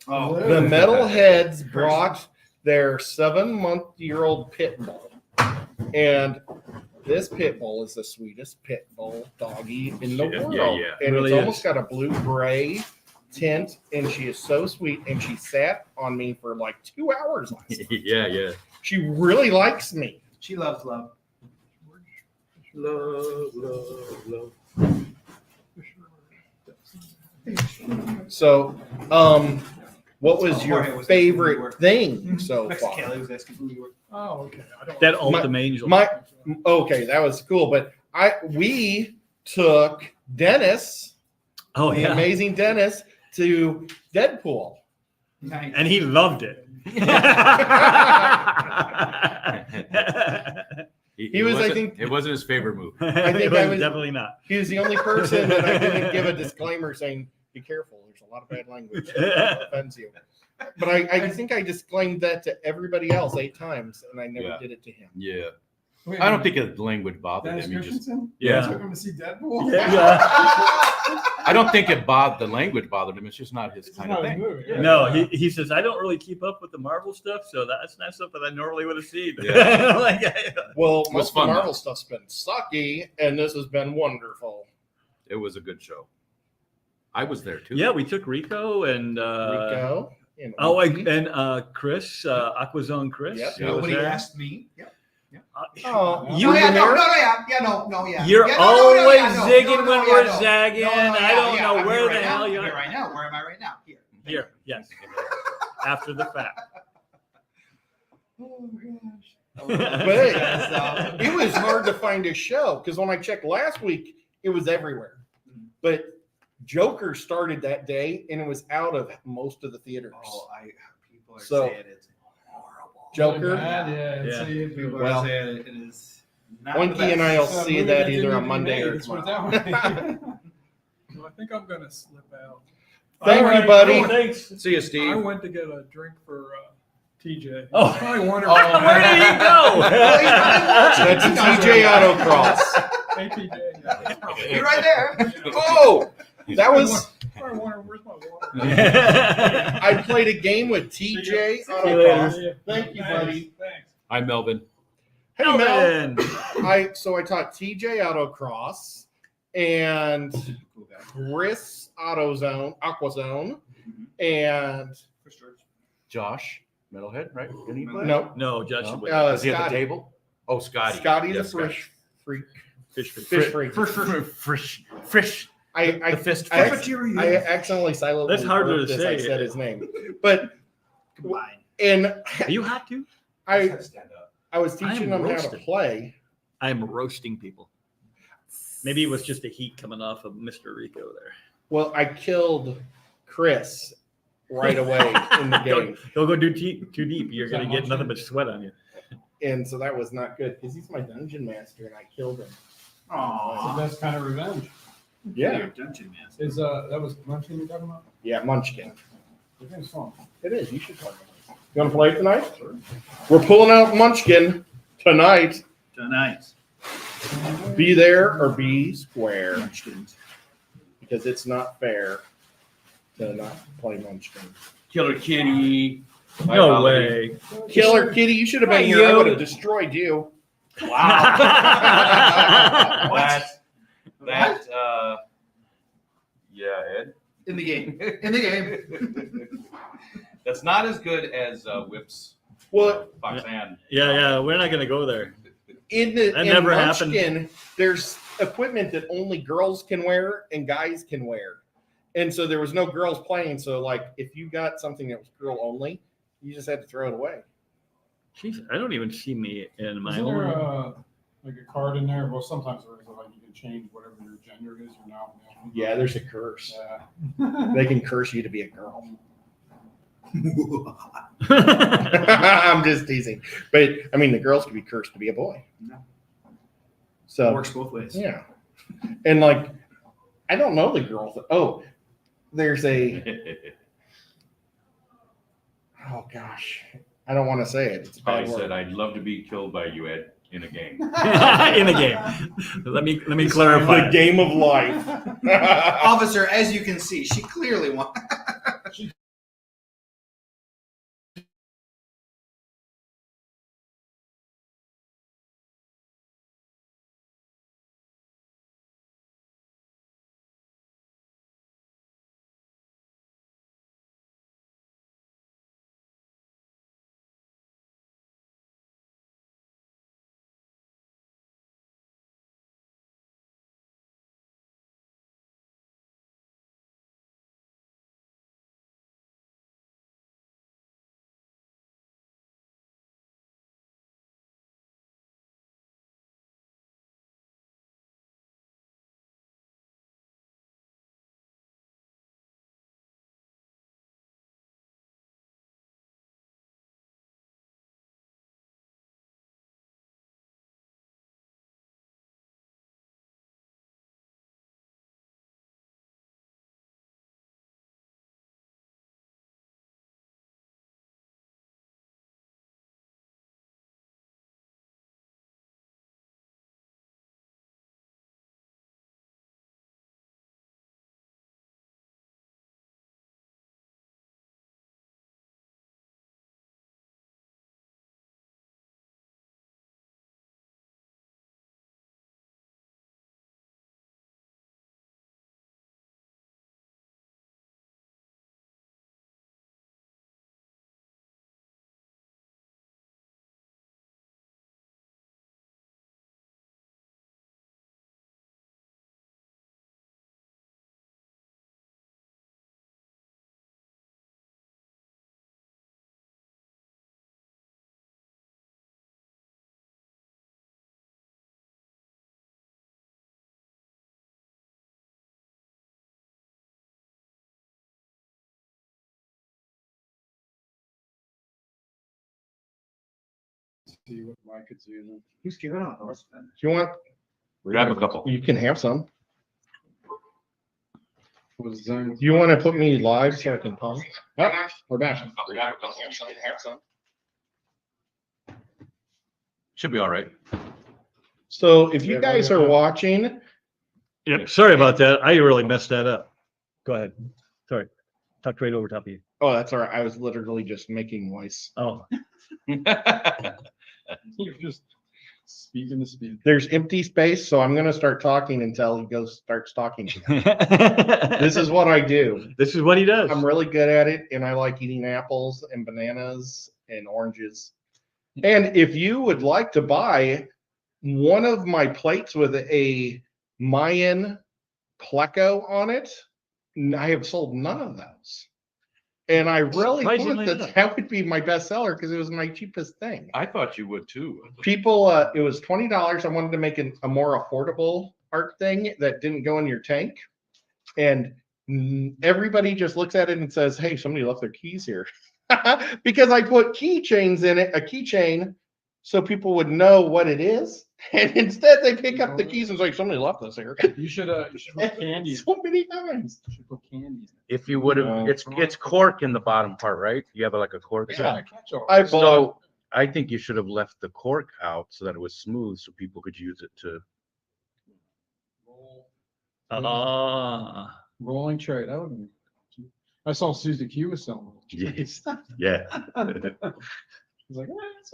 Oh, The Metalheads brought their 7-month-old pit bull, and this pit bull is the sweetest pit bull doggy in the Yeah, world. yeah. And Really it's is. almost got a blue-gray tint, and she is so sweet. And she sat on me for like 2 hours last night. Yeah. She really likes me. she loves love. Love. So, what was Oh, your Jorge was favorite asking thing so Mexican far? Kelly was asking who you were. Oh, okay. I don't That ultimate angel. Okay, that was cool. But we took Dennis, oh the yeah, amazing Dennis, to Deadpool. Nice. and he loved it. He was, I wasn't- think- it wasn't his favorite movie. I think It I was was- definitely not. He was the only person that I didn't give a disclaimer saying, "Be careful. There's a lot of bad language that offends you." But I think I disclaimed that to everybody else 8 times, and I never Yeah. did it to him. Yeah. Wait, I don't think his language bothered Dennis him. He just, Christensen? Yeah. Took him to see Deadpool? Yeah. I don't think the language bothered him. It's just not his It's kind of not his thing. movie. Yeah. No, he says I don't really keep up with the Marvel stuff, so that's not something I normally would have seen. Yeah. Like, Well, was most of fun, the though. Marvel stuff's been sucky, and this has been wonderful. It was a good show. I was there too. yeah, we took Rico and Rico. And Chris, Aquazone Chris. Yep. he was Nobody there. asked me. Yep. Oh, You no, were yeah, no, there? yeah. You're Yeah, always no, zigging when we're no. zagging. No, I don't know I'm where here the right hell now. you I'm here are. right now. Where am I right now? Here. Here, yes. After the fact. Oh gosh. But it was hard to find a show because when I checked last week, it was everywhere. But Joker started that day, and it was out of most of the theaters. People are So- saying it's horrible. Joker. Yeah. Yeah. See, People Well, are saying it is not Winky the and best. I'll it's a see movie that didn't either need on to be Monday made, or let's put it tomorrow. that way. So I think I'm gonna slip out. Thank All you, right, buddy. cool, thanks. See you, I Steve. went to get a drink for TJ. Oh. He's probably wondering. Where did he go? That's TJ Autocross. Hey, TJ. Yeah, he's probably- You're right there. Oh, that was. probably wondering where's my water. I played a game with TJ See you later. Autocross. Yeah. Thank you, buddy. Thanks. I'm Melvin. Hey, Mel. Melvin. I taught TJ Autocross and Cool guy. Chris Aquazone, and Josh, Metalhead, right? Didn't he play? no, No, Josh. No? wouldn't. Is he at the Scotty. table? Oh, Scotty. Scotty Yeah, the fish freak. Fish. Fish freak. Fresh. Fish. I The fist I, fish. I accidentally silently That's harder burped to as I say. said his name. But Combined. and Are you hot too? I was I am teaching them how to roasted. play. I'm roasting people. Maybe it was just the heat coming off of Mr. Riko there. Well, I killed Chris right away in the game. Don't go too deep. You're Is going that to get much nothing in? but sweat on you. And so that was not good because he's my dungeon master and I killed him. It's Aww. the best kind of revenge. Yeah. Dungeon Master. Is that was Munchkin you're talking about? Yeah, Munchkin. The game's fun. It is. You should play it. You want to play tonight? We're pulling out Munchkin tonight. Tonight. Be there or be square because it's not fair to not play Munchkin. Killer Kitty. No way. Killer Kitty, you should have been Hey, here. I yo. would have destroyed you. Wow. What? that, yeah, Ed. In the game. In the game. That's not as good as Whip's Well, Foxanne. Yeah, we're not going to go there. in the That in never Munchkin, there's equipment that only girls can wear and guys can wear. And so there was no girls playing. So like if you got something that was girl only, you just had to throw it away. Jeez, I don't even see me in my Isn't there own. like a card in there? Well, sometimes there is, like you can change whatever your gender is. You're now male. Yeah, there's a curse. Yeah. They can curse you to be a girl. I'm just teasing. But I mean the girls can be cursed to be a boy. No. So Works both ways. yeah. And like I don't know the girls. Oh, there's a oh gosh. I don't want to say it. It's a I bad word. said I'd love to be killed by you, Ed, in a game. In a game. Let me clarify. The game of life. Officer, as you can see, she clearly won. See what Mike could see. Then. Who's giving out? If you want, Grab a couple. you can have some. What was Zane? Do you want to put me live so I can talk? Oh, we're back. Should be all right. So if you guys are watching, Yep. Sorry about that. I really messed that up. Go ahead. Sorry. Tucked right over top of you. oh, that's all right. I was literally just making voice. Oh. You're just speaking the speed. There's empty space, so I'm gonna start talking until he starts talking. This is what I do. This is what he does. I'm really good at it, and I like eating apples and bananas and oranges. And if you would like to buy one of my plates with a Mayan pleco on it. I have sold none of those. And I really Surprisingly thought enough. that would be my best seller because it was my cheapest thing. I thought you would too. People, it was $20. I wanted to make a more affordable art thing that didn't go in your tank. And everybody just looks at it and says, hey, somebody left their keys here. Because I put keychains in it, a keychain, so people would know what it is. And instead they pick up the keys and say, somebody left this here. You should put candy. So many times. You should put candy. If you would have, it's cork in the bottom part, right? You have like a cork. Yeah. Catch-all. I bought So I think you should have left the cork out so that it was smooth, so people could use it to. Rolling tray. That would be. I saw Susie Q was selling. Yes. Yeah. I was like,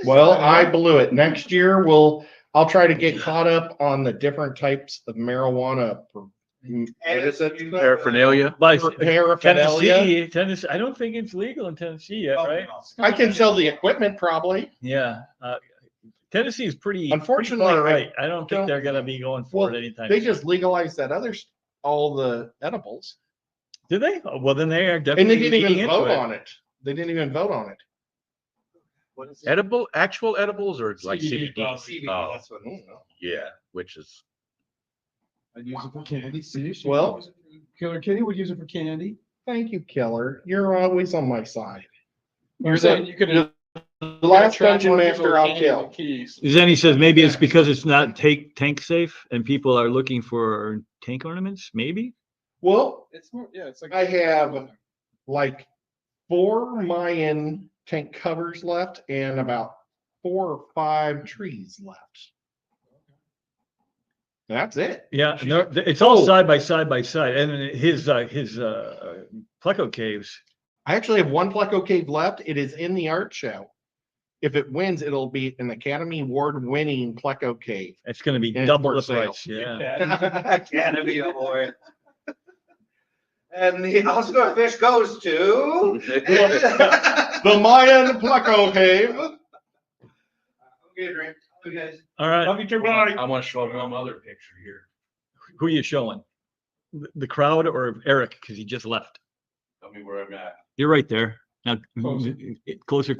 Well, I blew it. Next year, I'll try to get caught up on the different types of marijuana. What is it? Paraphernalia. By Paraphernalia. Tennessee. I don't think it's legal in Tennessee yet, right? I can sell the equipment probably. Yeah. Tennessee is pretty. Unfortunately, pretty far I right. I don't think don't- they're gonna be going for Well, it anytime. They just legalized that all the edibles. Did they? Oh, well, then they are And definitely they didn't eating even into vote it. on it. They didn't even vote on it. Actual edibles or like CBD? Oh, That's what I don't know. yeah, which is. I'd use it for candy. See, Well- Killer Kitty would use it for candy. Thank you, Killer. You're always on my side. You're saying you could. The last dungeon master I'll kill. Zenny says maybe it's because it's not tank safe and people are looking for tank ornaments. Maybe. Well, It's more, yeah, it's like. I have like 4 Mayan tank covers left and about 4 or 5 trees left. That's it. Yeah, it's all Oh. side by side, and his Pleco caves. I actually have 1 Pleco cave left. It is in the art show. If it wins, it'll be an Academy Award winning Pleco cave. It's going to be And it's double for the sale. price. Yeah. Academy Award. And the Oscar fish goes to. The Mayan Pleco cave. Okay, drink. You guys. All right. Love you too, buddy. I want to show one other picture here. Who are you showing? The crowd or Eric? Because he just left. Tell me where I'm at. You're right there. Now, Closer. closer.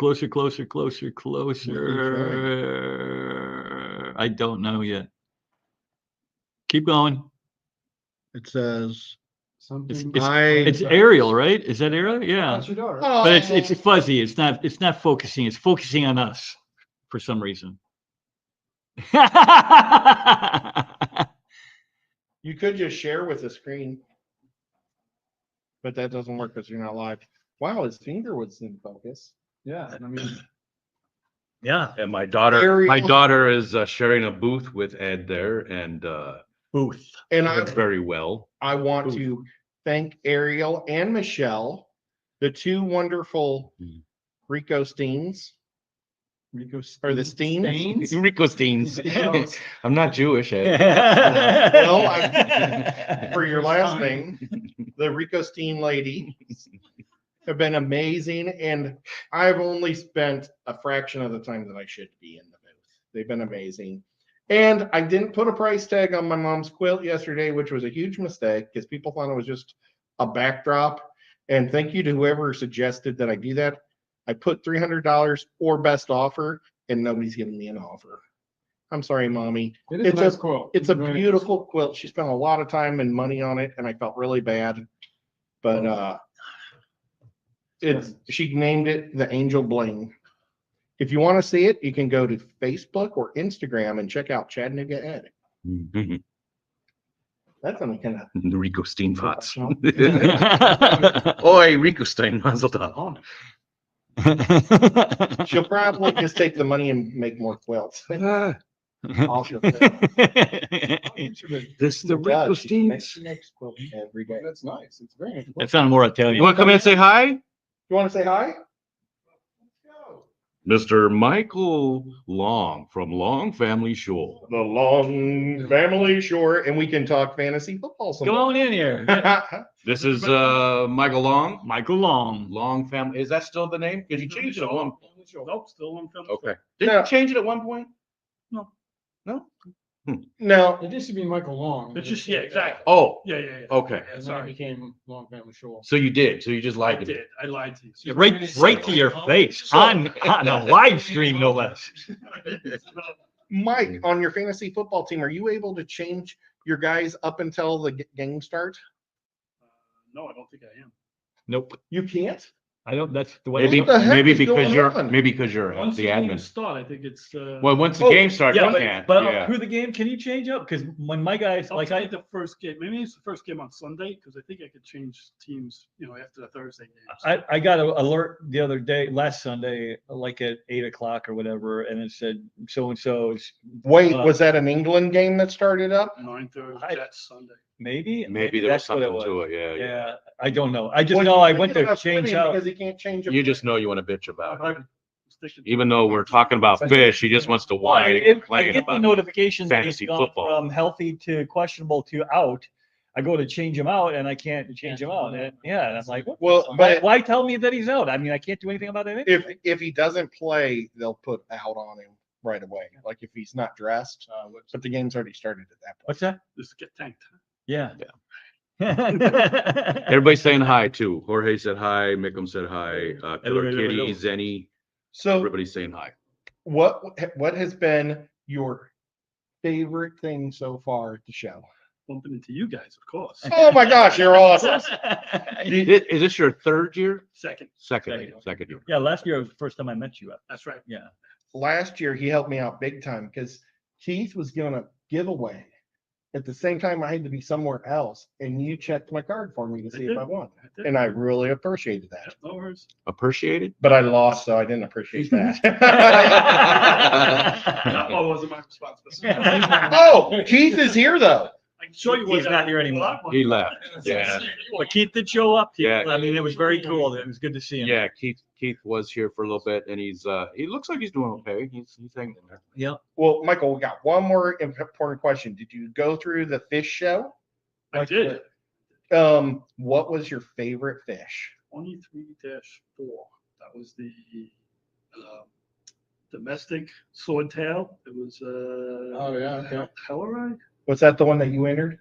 I don't know yet. Keep going. It says, Something. It's Ariel, right? Is that Ariel? Yeah. That's your daughter. oh, But it's fuzzy. It's not focusing. It's focusing on us for some reason. you could just share with the screen, but that doesn't work because you're not live. Wow, his finger was in focus. Yeah, I mean, Yeah. And my daughter is sharing a booth with Ed there and Booth. And did very well. I want to thank Ariel and Michelle, the 2 wonderful Riko Steens, Riko or the Steens. Stains? Rico Steens. I'm not Jewish, Ed. Well, for your last name, the Riko Steen lady have been amazing, and I've only spent a fraction of the time that I should be in the booth. They've been amazing. And I didn't put a price tag on my mom's quilt yesterday, which was a huge mistake because people thought it was just a backdrop. And thank you to whoever suggested that I do that. I put $300 or best offer, and nobody's giving me an offer. I'm sorry, Mommy. It is It's a nice a- quote. It's a Very nice. beautiful quilt. She spent a lot of time and money on it, and I felt really bad. But she named it the Angel Bling. If you want to see it, you can go to Facebook or Instagram and check out Chattanooga Ed. Mhm. That's only kind of The Rico Steen pots. professional. Oi, Rico Steen, mazel tov. She'll probably just take the money and make more quilts. All she'll do. This is the Rico Steen. She makes quilts every day. That's nice. It's very nice. That sounded more You Italian. want to come in and say hi? You want to say hi? Mr. Michael Long from Long Family Shore. The Long Family Shore, and we can talk fantasy football some Go more. on in here. This is Michael Long. Michael Long. Long Family. Is that still the name? Because you changed it at one. Nope, still on film. Okay. Didn't Yeah. you change it at one point? No. No. No, It used to be Michael Long. It's just, yeah, exactly. Oh, Yeah. okay. Yeah, And then it sorry. became Long Family Show. So you did. So you just I liked it. did. I lied to you. Yeah, right to your face on a live stream, no less. Mike, on your fantasy football team, are you able to change your guys up until the game starts? No, I don't think I am. Nope. You can't. I don't. That's the way. Maybe, What the heck maybe is because going you're, on? maybe because you're Once the the game admin. start, I think it's. Well, once the Oh, game starts, Yeah, you can't. but Yeah. through the game, can you change up? Because when my guys, Like like the first game, maybe it's the first game on Sunday because I think I could change teams, after the Thursday games. I got an alert the other day, last Sunday, like at 8 o'clock or whatever, and it said so and so's. Wait, was that an England game that started up? 9:30 Jets Sunday. Maybe there was that's what it something to was. it. Yeah. Yeah, I don't know. I just Well, know you I think went to about change quitting out. because he can't change. You just know you want to bitch about it. I'm sticking- Even though we're talking about fish, he just wants to Well, whine and I complain get the about notifications that fantasy it's gone football. from healthy to questionable to out. I go to change him out and I can't change him out. And and I'm like, what? Well, Why, but why tell me that he's out? I mean, I can't do anything about it. Anyway. if he doesn't play, they'll put out on him right away. Like if he's not dressed, but the game's already started at that point. What's that? Just get tanked. Yeah. Everybody's saying hi too. Jorge said hi. Mickam said hi. Killer Everybody Kitty, knows. Zenny, So everybody's saying hi. what has been your favorite thing so far at the show? Bumping into you guys, of course. Oh my gosh, you're awesome. Is this your third year? Second. Second year. Yeah, last year was the first time I met you. That's right. Yeah. Last year he helped me out big time because Keith was giving a giveaway. At the same time, I had to be somewhere else, and you checked my card for me to see if I won, and I really appreciated that. No worries. Appreciated? But I lost, so I didn't appreciate that. That one wasn't my responsibility. Oh, Keith is here though. I can show you what He's not here anymore. He left. Yeah. But Keith did show up. Yeah. I mean, it was very cool. It was good to see him. Yeah, Keith was here for a little bit, and he looks like he's doing okay. He's hanging in there. Yeah. Well, Michael, we got one more important question. Did you go through the fish show? I did. What was your favorite fish? 23-4. That was the domestic swordtail. It was Oh, yeah, okay. Helloride. Was that the one that you entered?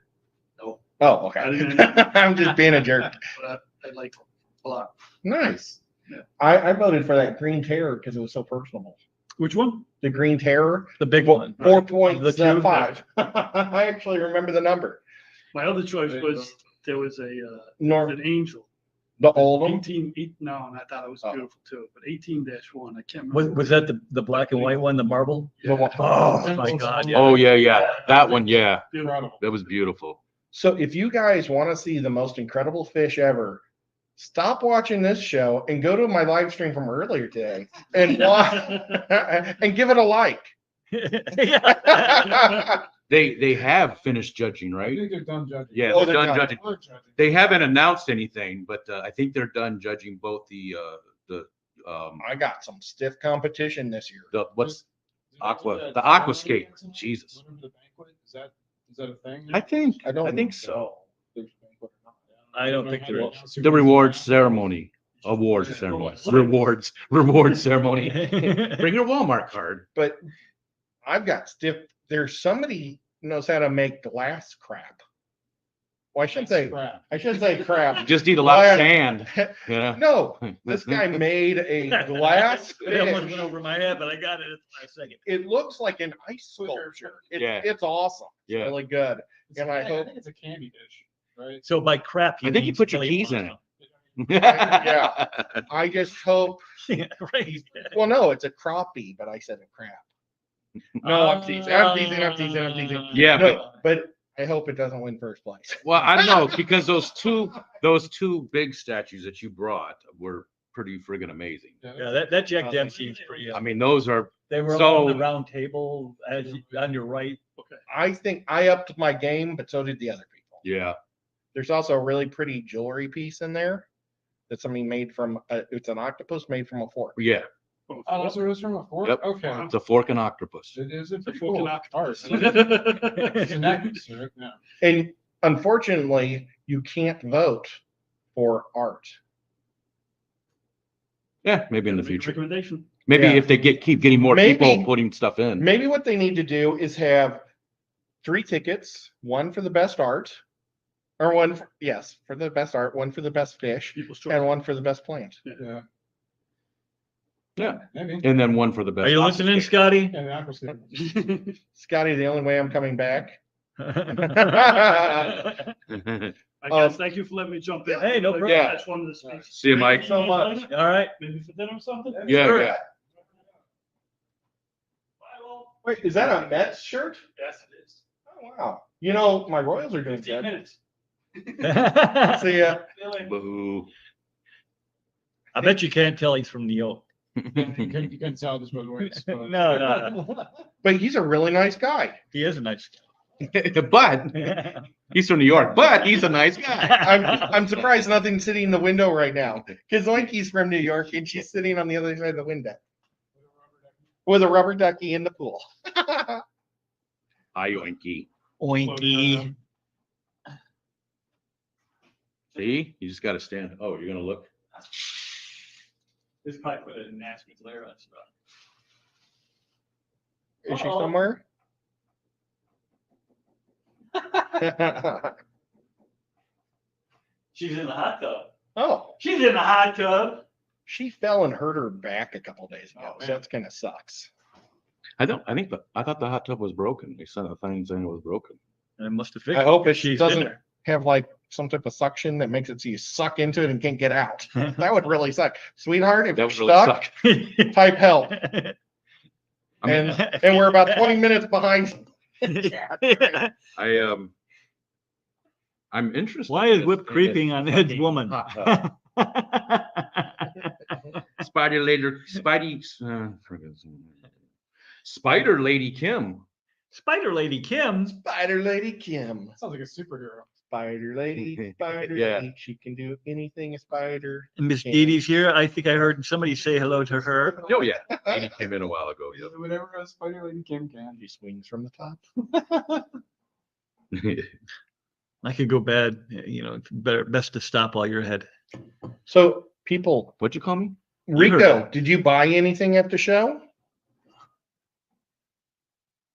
No. Oh, I okay. didn't I'm just being a jerk. But I liked it a lot. Nice. Yeah. I voted for that Green Terror because it was so personable. Which one? The Green Terror, The big one. 4.5. I actually remember the number. My other choice was there was North, an angel. the Oldham. 18. No, and I thought it was Oh. beautiful too. But 18-1. I can't remember. Was that the black and white one, the marble? The one- Oh my God. Yeah. Oh yeah. That one, yeah. Beautiful. That was beautiful. So if you guys want to see the most incredible fish ever, stop watching this show and go to my live stream from earlier today and and give it a like. Yeah. They have finished judging, I right? think they're done judging. Yeah, Oh, they're they're done done. judging. They haven't announced anything, but I think they're done judging both the I got some stiff competition this year. what's the aquascape. Jesus. Is that a thing? I think I think so. I don't think there is. The reward ceremony. Award ceremony. Reward ceremony. Bring your Walmart card. But I've got stiff. There's somebody knows how to make glass crap. Well, I shouldn't say crap. You just need a lot Well, of sand. Yeah. No, this guy made a glass It almost went fish. over my head, but I got it at the last second. It looks like an ice sculpture. Yeah. It's awesome. It's Yeah. really good. And I I hope- think it's a candy dish, right? So by crap, I think you mean put your really keys in it. Yeah. I just hope. Yeah, right. Well, no, it's a crappie, but I said a crap. No, I'm teasing. I'm teasing. Yeah, No, but I hope it doesn't win first place. Well, I don't know because those two big statues that you brought were pretty friggin' amazing. Yeah, that Jack Dempsey is pretty. I mean, those are They were so- on the round table on your right. I think I upped my game, but so did the other people. yeah. There's also a really pretty jewelry piece in there that somebody made from. It's an octopus made from a fork. Yeah. Oh, that's what it was from a fork? Yep. Okay. It's a fork and octopus. It is a pretty fork and cool octopus. art. It's a necklace, right? Yeah. And unfortunately, you can't vote for art. Yeah, maybe in the future. Recommendation. Maybe Yeah. if they keep getting more Maybe- people putting stuff in. Maybe what they need to do is have 3 tickets, one for the best art, or one, for the best art, one for the best fish, People's choice. and one for the best plant. Yeah. Yeah. Maybe. And then one for the best. Are you listening, Scotty? Yeah, the aqua sticker. Scotty, the only way I'm coming back. I guess, thank you for letting me jump in. Hey, no problem. I just wanted to speak. See you, Mike. So much. All right. Maybe for dinner or something? Yeah, Sure. yeah. Bye, all. Wait, is that a Mets shirt? Yes, it is. Oh, wow. You know, my Royals are doing 15 good. minutes. See ya. See you later. Boo. I bet you can't tell he's from New York. You can tell this was words. No, no. But he's a really nice guy. He is a nice But guy. he's from New York, but he's a nice guy. I'm surprised nothing's sitting in the window right now. Because Oinky's from New York and she's sitting on the other side of the window with a rubber ducky in the pool. Hi, Oinky. Oinky. See, you just got to stand. Oh, you're gonna look. This pipe put a nasty glare on stuff. Is she somewhere? She's in the hot tub. Oh, She's in the hot tub. she fell and hurt her back a couple days ago. Oh, So man. that kind of sucks. I thought the hot tub was broken. They sent a thing saying it was broken. I must have fixed I hope it She's in doesn't there. have like some type of suction that makes it so you suck into it and can't get out. That would really suck. Sweetheart, if That you're would really stuck, suck. type help. I mean, And we're about 20 minutes behind. I'm interested. Why is Whip creeping on Ed's woman? Spider Lady Kim. Spider Lady Kim. Spider Lady Kim. Sounds like a superhero. Spider Lady, Spider Yeah. Lady. She can do anything a spider. Miss Dee Dee's here. I think I heard somebody say hello to her. Oh yeah, Lady came in a while ago. Whatever a Spider Lady Kim can. She swings from the top. Yeah. I could go bad. You know, it's best to stop while you're ahead. So, people, What'd you call me? Riko, did you buy anything at the show?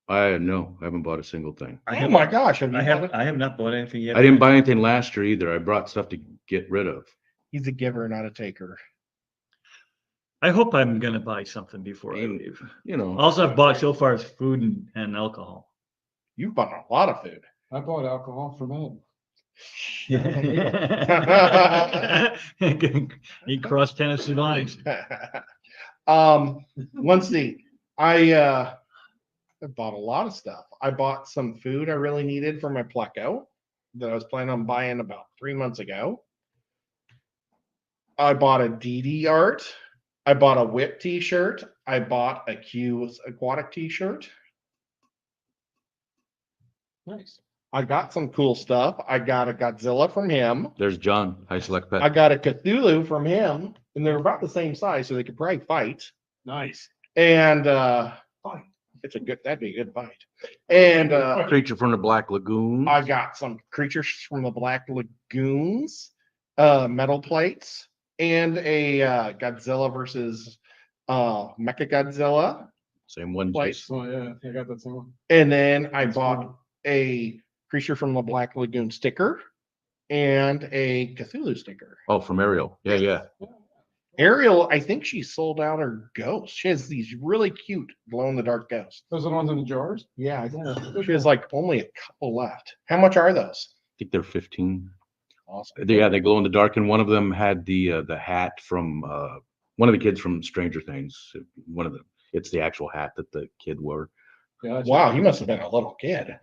No, I haven't bought a single thing. Oh my gosh. Have you bought it? I have not bought anything yet. I didn't buy anything last year either. I brought stuff to get rid of. He's a giver, not a taker. I hope I'm gonna buy something before I leave. You know, All I've bought so far is food and alcohol. You've bought a lot of food. I bought alcohol from Ed. He crossed Tennessee lines. Let's see. I bought a lot of stuff. I bought some food I really needed for my Pleco that I was planning on buying about 3 months ago. I bought a DD art. I bought a Whip t-shirt. I bought a Q's aquatic t-shirt. Nice. I got some cool stuff. I got a Godzilla from him. there's John. High Select Pet. I got a Cthulhu from him, and they're about the same size, so they could probably fight. Nice. And that'd be a good fight. And Creature from the Black Lagoon. I got some creatures from the Black Lagoons, metal plates, and a Godzilla versus Mecha Godzilla Same one. place. Jason. Oh yeah, I got that same one. And then I That's bought cool. a creature from the Black Lagoon sticker and a Cthulhu sticker. Oh, from Ariel. Yeah, yeah. Ariel, I think she sold out her ghost. She has these really cute glow in the dark ghosts. Those are the ones in the jars. Yeah, I think she has like only a couple left. How much are those? I think they're 15. Awesome. Yeah, they glow in the dark, and one of them had the hat from one of the kids from Stranger Things. One of them. It's the actual hat that the kid wore. Yeah, that's Wow, you must have been a little kid.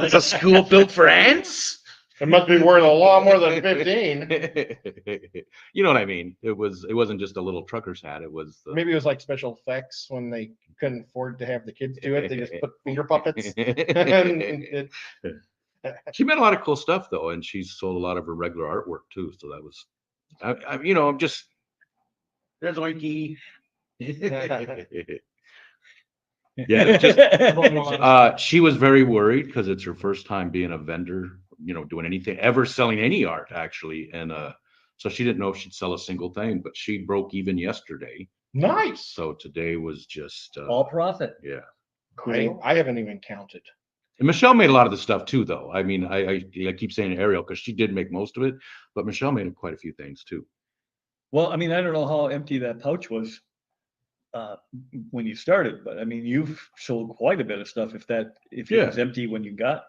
It's a school built for ants. It must be worth a lot more than 15. You know what I mean? It wasn't just a little trucker's hat. It was the, Maybe it was like special effects when they couldn't afford to have the kids do it. They just put finger puppets. And She made a lot of cool stuff though, and she sold a lot of her regular artwork too. So that was, I'm just there's Oinky. Yeah, it's just, she was very worried because it's her first time being a vendor, doing anything, ever selling any art actually, and so she didn't know if she'd sell a single thing. But she broke even yesterday Nice. So today was just, All profit. yeah. I haven't even counted. And Michelle made a lot of the stuff too, though. I mean, I keep saying Ariel because she did make most of it, but Michelle made quite a few things too. Well, I mean, I don't know how empty that pouch was when you started, but I mean, you've sold quite a bit of stuff. If it Yeah. was empty when you got.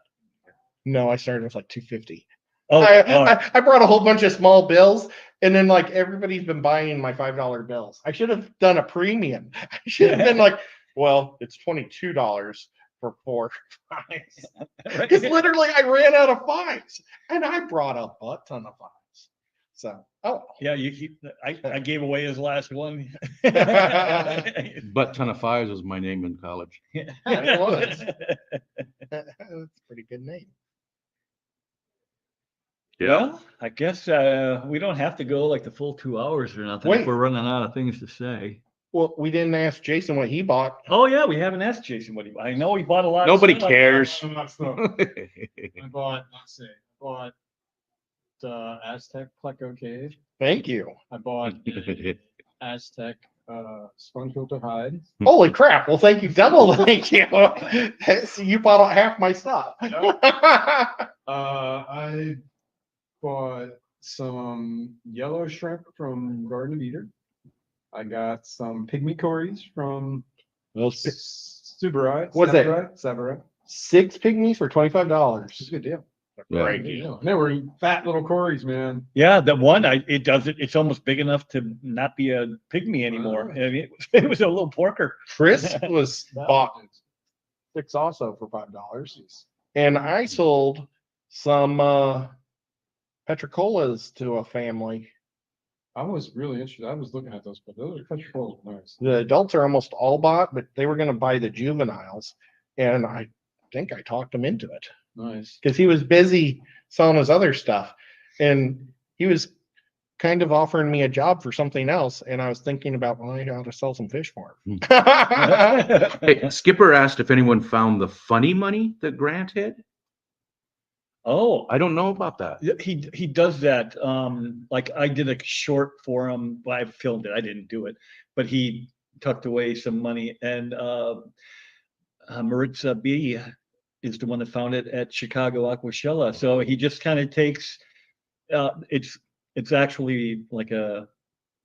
No, I started with like 250. Oh, I brought a whole bunch of small bills, and then like everybody's been buying my $5 bills. I should have done a premium. I should have been like, well, it's $22 for 4 fives. Because literally I ran out of fives, and I brought a butt ton of fives. So, yeah, I gave away his last one. Butt ton of fives was my name in college. it was. That's a pretty good name. Well, I guess we don't have to go like the full 2 hours or nothing Wait. if we're running out of things to say. Well, we didn't ask Jason what he bought. Oh yeah, we haven't asked Jason what he bought. I know he bought a lot. Nobody of stuff. cares. Some of that stuff. I bought, let's see, I bought Aztec Pleco Cave. Thank you. I bought a Aztec sponge filter hide. Holy crap. Well, thank you. Double thank you. So you bought half my stuff. I bought some yellow shrimp from Garden of Eden. I got some pygmy cories from Subaru. What's that? Subaru. 6 pygmies for $25. It's a good deal. Yeah. Great deal. They were fat little cories, man. Yeah, the one it does it. It's almost big enough to not be a pygmy anymore. I mean, it was a little porker. Chris was bought 6 also for $5. And I sold some Petricolas to a family. I was really interested. I was looking at those, but those are Petricolas nice. The adults are almost all bought, but they were going to buy the juveniles. And I think I talked him into it Nice. because he was busy selling his other stuff. And he was kind of offering me a job for something else. And I was thinking about, well, I ought to sell some fish for him. Hey, Skipper asked if anyone found the funny money that Grant had. Oh, I don't know about that. he does that. Like I did a short for him. Well, I filmed it. I didn't do it, but he tucked away some money. And Maritza B is the one that found it at Chicago Aquashella. So he just kind of takes. It's actually like a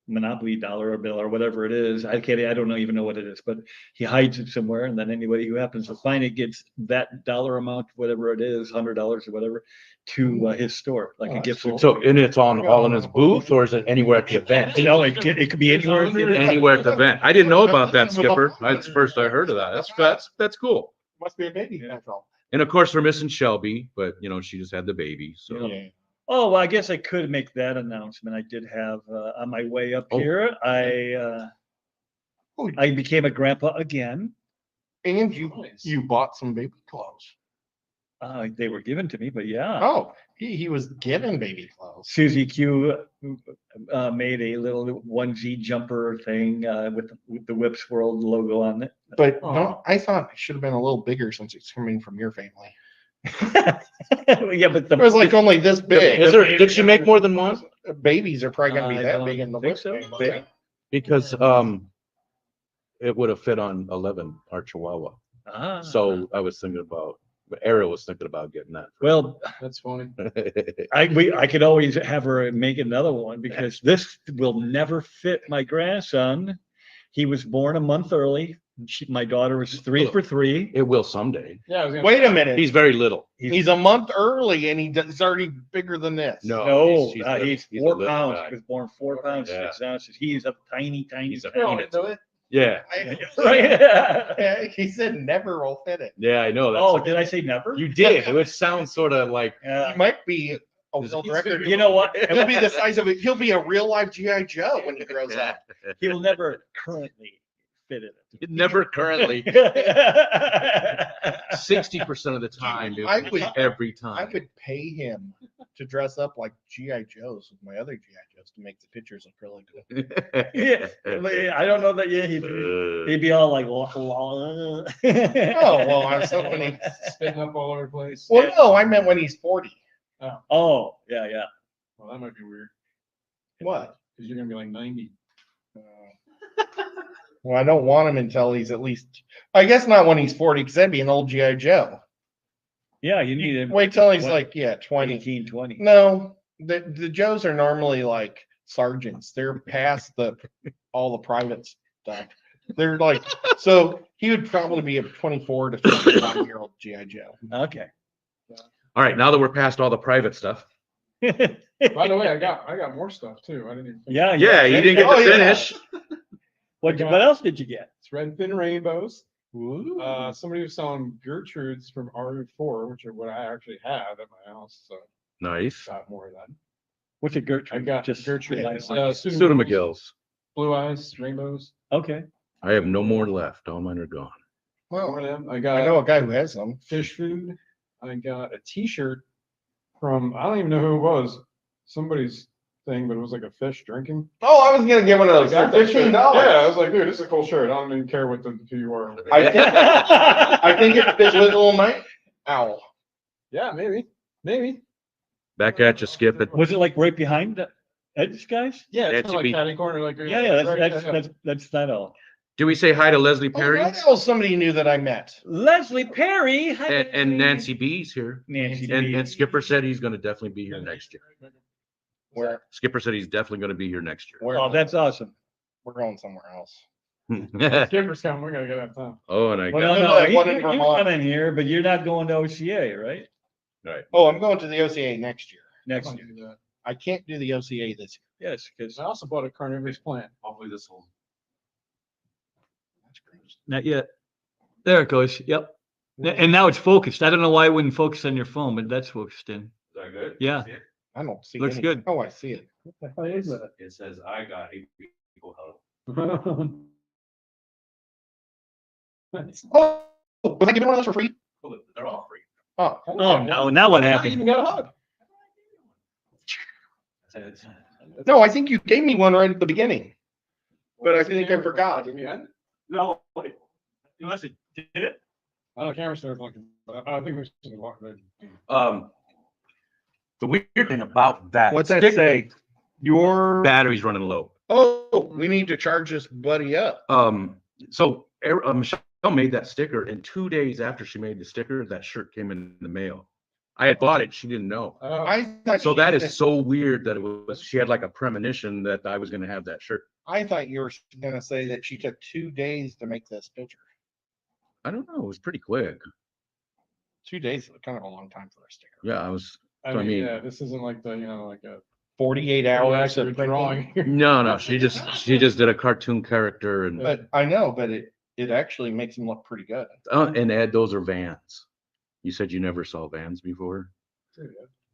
Monopoly dollar bill or whatever it is. I don't even know what it is, but he hides it somewhere, and then anybody who happens to find it gets that dollar amount, whatever it is, $100 or whatever, to his store, like a gift cool. So, and it's all in his booth, or is it anywhere at the event? No, it could be anywhere. Anywhere at the event. I didn't know about that, Skipper. That's the first I heard of that. That's cool. Must be a baby. That's all. And of course, we're missing Shelby, but she just had the baby. So Yeah. Oh, well, I guess I could make that announcement. I did have on my way up Oh. here. I became a grandpa again. And you bought some baby clothes. They were given to me, but yeah. Oh, he was given baby clothes. Susie Q made a little onesie jumper thing with the Whips World logo on it. But Aw. no, I thought it should have been a little bigger since it's coming from your family. Yeah, but It was like only this big. did she make more than one? Babies are probably gonna be I that don't big in the think whip so. family. Because it would have fit on 11, our Chihuahua. So I was thinking about, Ariel was thinking about getting that. Well, That's funny. I could always have her make another one because this will never fit my grandson. He was born a month early. My daughter was 3 for 3. It will someday. Yeah. I was gonna Wait say, a minute. He's very little. He's a month early and he's already bigger than this. No, he's he's a 4 little pounds. guy. He was born 4 pounds, Yeah. 6 ounces. He's a tiny He's a peanut. Yeah. Right? Yeah, he said never will fit it. Yeah, I know. Oh, did I say never? You did. It would sound sort of like, He might be a world record. You know what? He'll be the size of it. He'll be a real life G.I. Joe when he grows up. He will never currently fit in it. never currently. 60% of the time, every time. I would pay him to dress up like G.I. Joes with my other G.I. Joes to make the pictures look really good. Yeah, I don't know that. Yeah, he'd be all like, Oh, well, I was hoping he. spitting up all over the place. Well, no, I meant when he's 40. Oh, yeah, yeah. Well, that might be weird What? because you're gonna be like 90. Well, I don't want him until he's at least, I guess not when he's 40, because that'd be an old G.I. Joe. Yeah, you need him. Wait till he's What? like, 20. 18, 20. No, the Joes are normally like sergeants. They're past all the private stuff. They're like, so he would probably be a 24 to 25-year-old G.I. Joe. Okay. All right, now that we're past all the private stuff. By the way, I got more stuff too. I didn't even. Yeah, Yeah, you didn't get Oh, to yeah. finish. What else did you get? It's red fin rainbows. Ooh. Somebody was selling Gertrudes from RU4, which are what I actually have at my house. So Nice. got more of that. What's a Gertrude? I got just Gertrude. nice. Suda McGill's. Blue eyes, rainbows. Okay. I have no more left. All mine are gone. More of them. I I got know a guy who has them. fish food. I got a T-shirt from I don't even know who it was. Somebody's thing, but it was like a fish drinking. Oh, I was gonna get one of those Like, for $15. Yeah, I was like, dude, this is a cool shirt. I don't even care who you are. I think it fits with a little night owl. Yeah, maybe. Back at you, Skip it. Was it like right behind the Ed's guys? Yeah, That's it's kind of be- like catty corner, like Yeah, right, that's not all. Do we say hi to Leslie Oh, Perry? that was somebody new that I met. Leslie Perry. Hi, And Leslie. Nancy B's here. Nancy And B. Skipper said he's going to definitely be here next year. Where? Skipper said he's definitely going to be here next Where? Oh, that's awesome. We're going somewhere else. year. Skipper's coming. We gotta get that time. Oh, and I Well, got no, that one in you Vermont. come in here, but you're not going to OCA, right? Oh, I'm going to the OCA next year. Next I'll year. do that. I can't do the OCA this Yes, because I also bought a carnivorous plant. Hopefully this will. not yet. There it goes. Yep. And now it's focused. I don't know why it wouldn't focus on your phone, but that's focused in. Is that good? Yeah. See it? I don't see Looks anything. good. Oh, I see it. What the hell is that? It says I got a equal help. Oh, was I giving one of those for free? They're all free. Oh, Oh, no, now what I happened? even got a hug. no, I think you gave me one right at the beginning. But I think I forgot. No, wait. Unless it did it. I don't know, camera started looking, but I think we should walk there. The weird thing about that. What's that sticker- say? Your Battery's running low. oh, we need to charge this buddy up. So Michelle made that sticker, and 2 days after she made the sticker, that shirt came in the mail. I had bought it. She didn't know. I thought So you that said- is so weird that it was, she had like a premonition that I was going to have that shirt. I thought you were gonna say that she took 2 days to make this picture. I don't know. It was pretty quick. 2 days is kind of a long time for a sticker. Yeah, I was. I So, I mean, mean- yeah, this isn't like the, like a 48 hours of drawing. No, she just did a cartoon character and But I know, but it actually makes them look pretty good. and Ed, those are Vans. You said you never saw Vans before.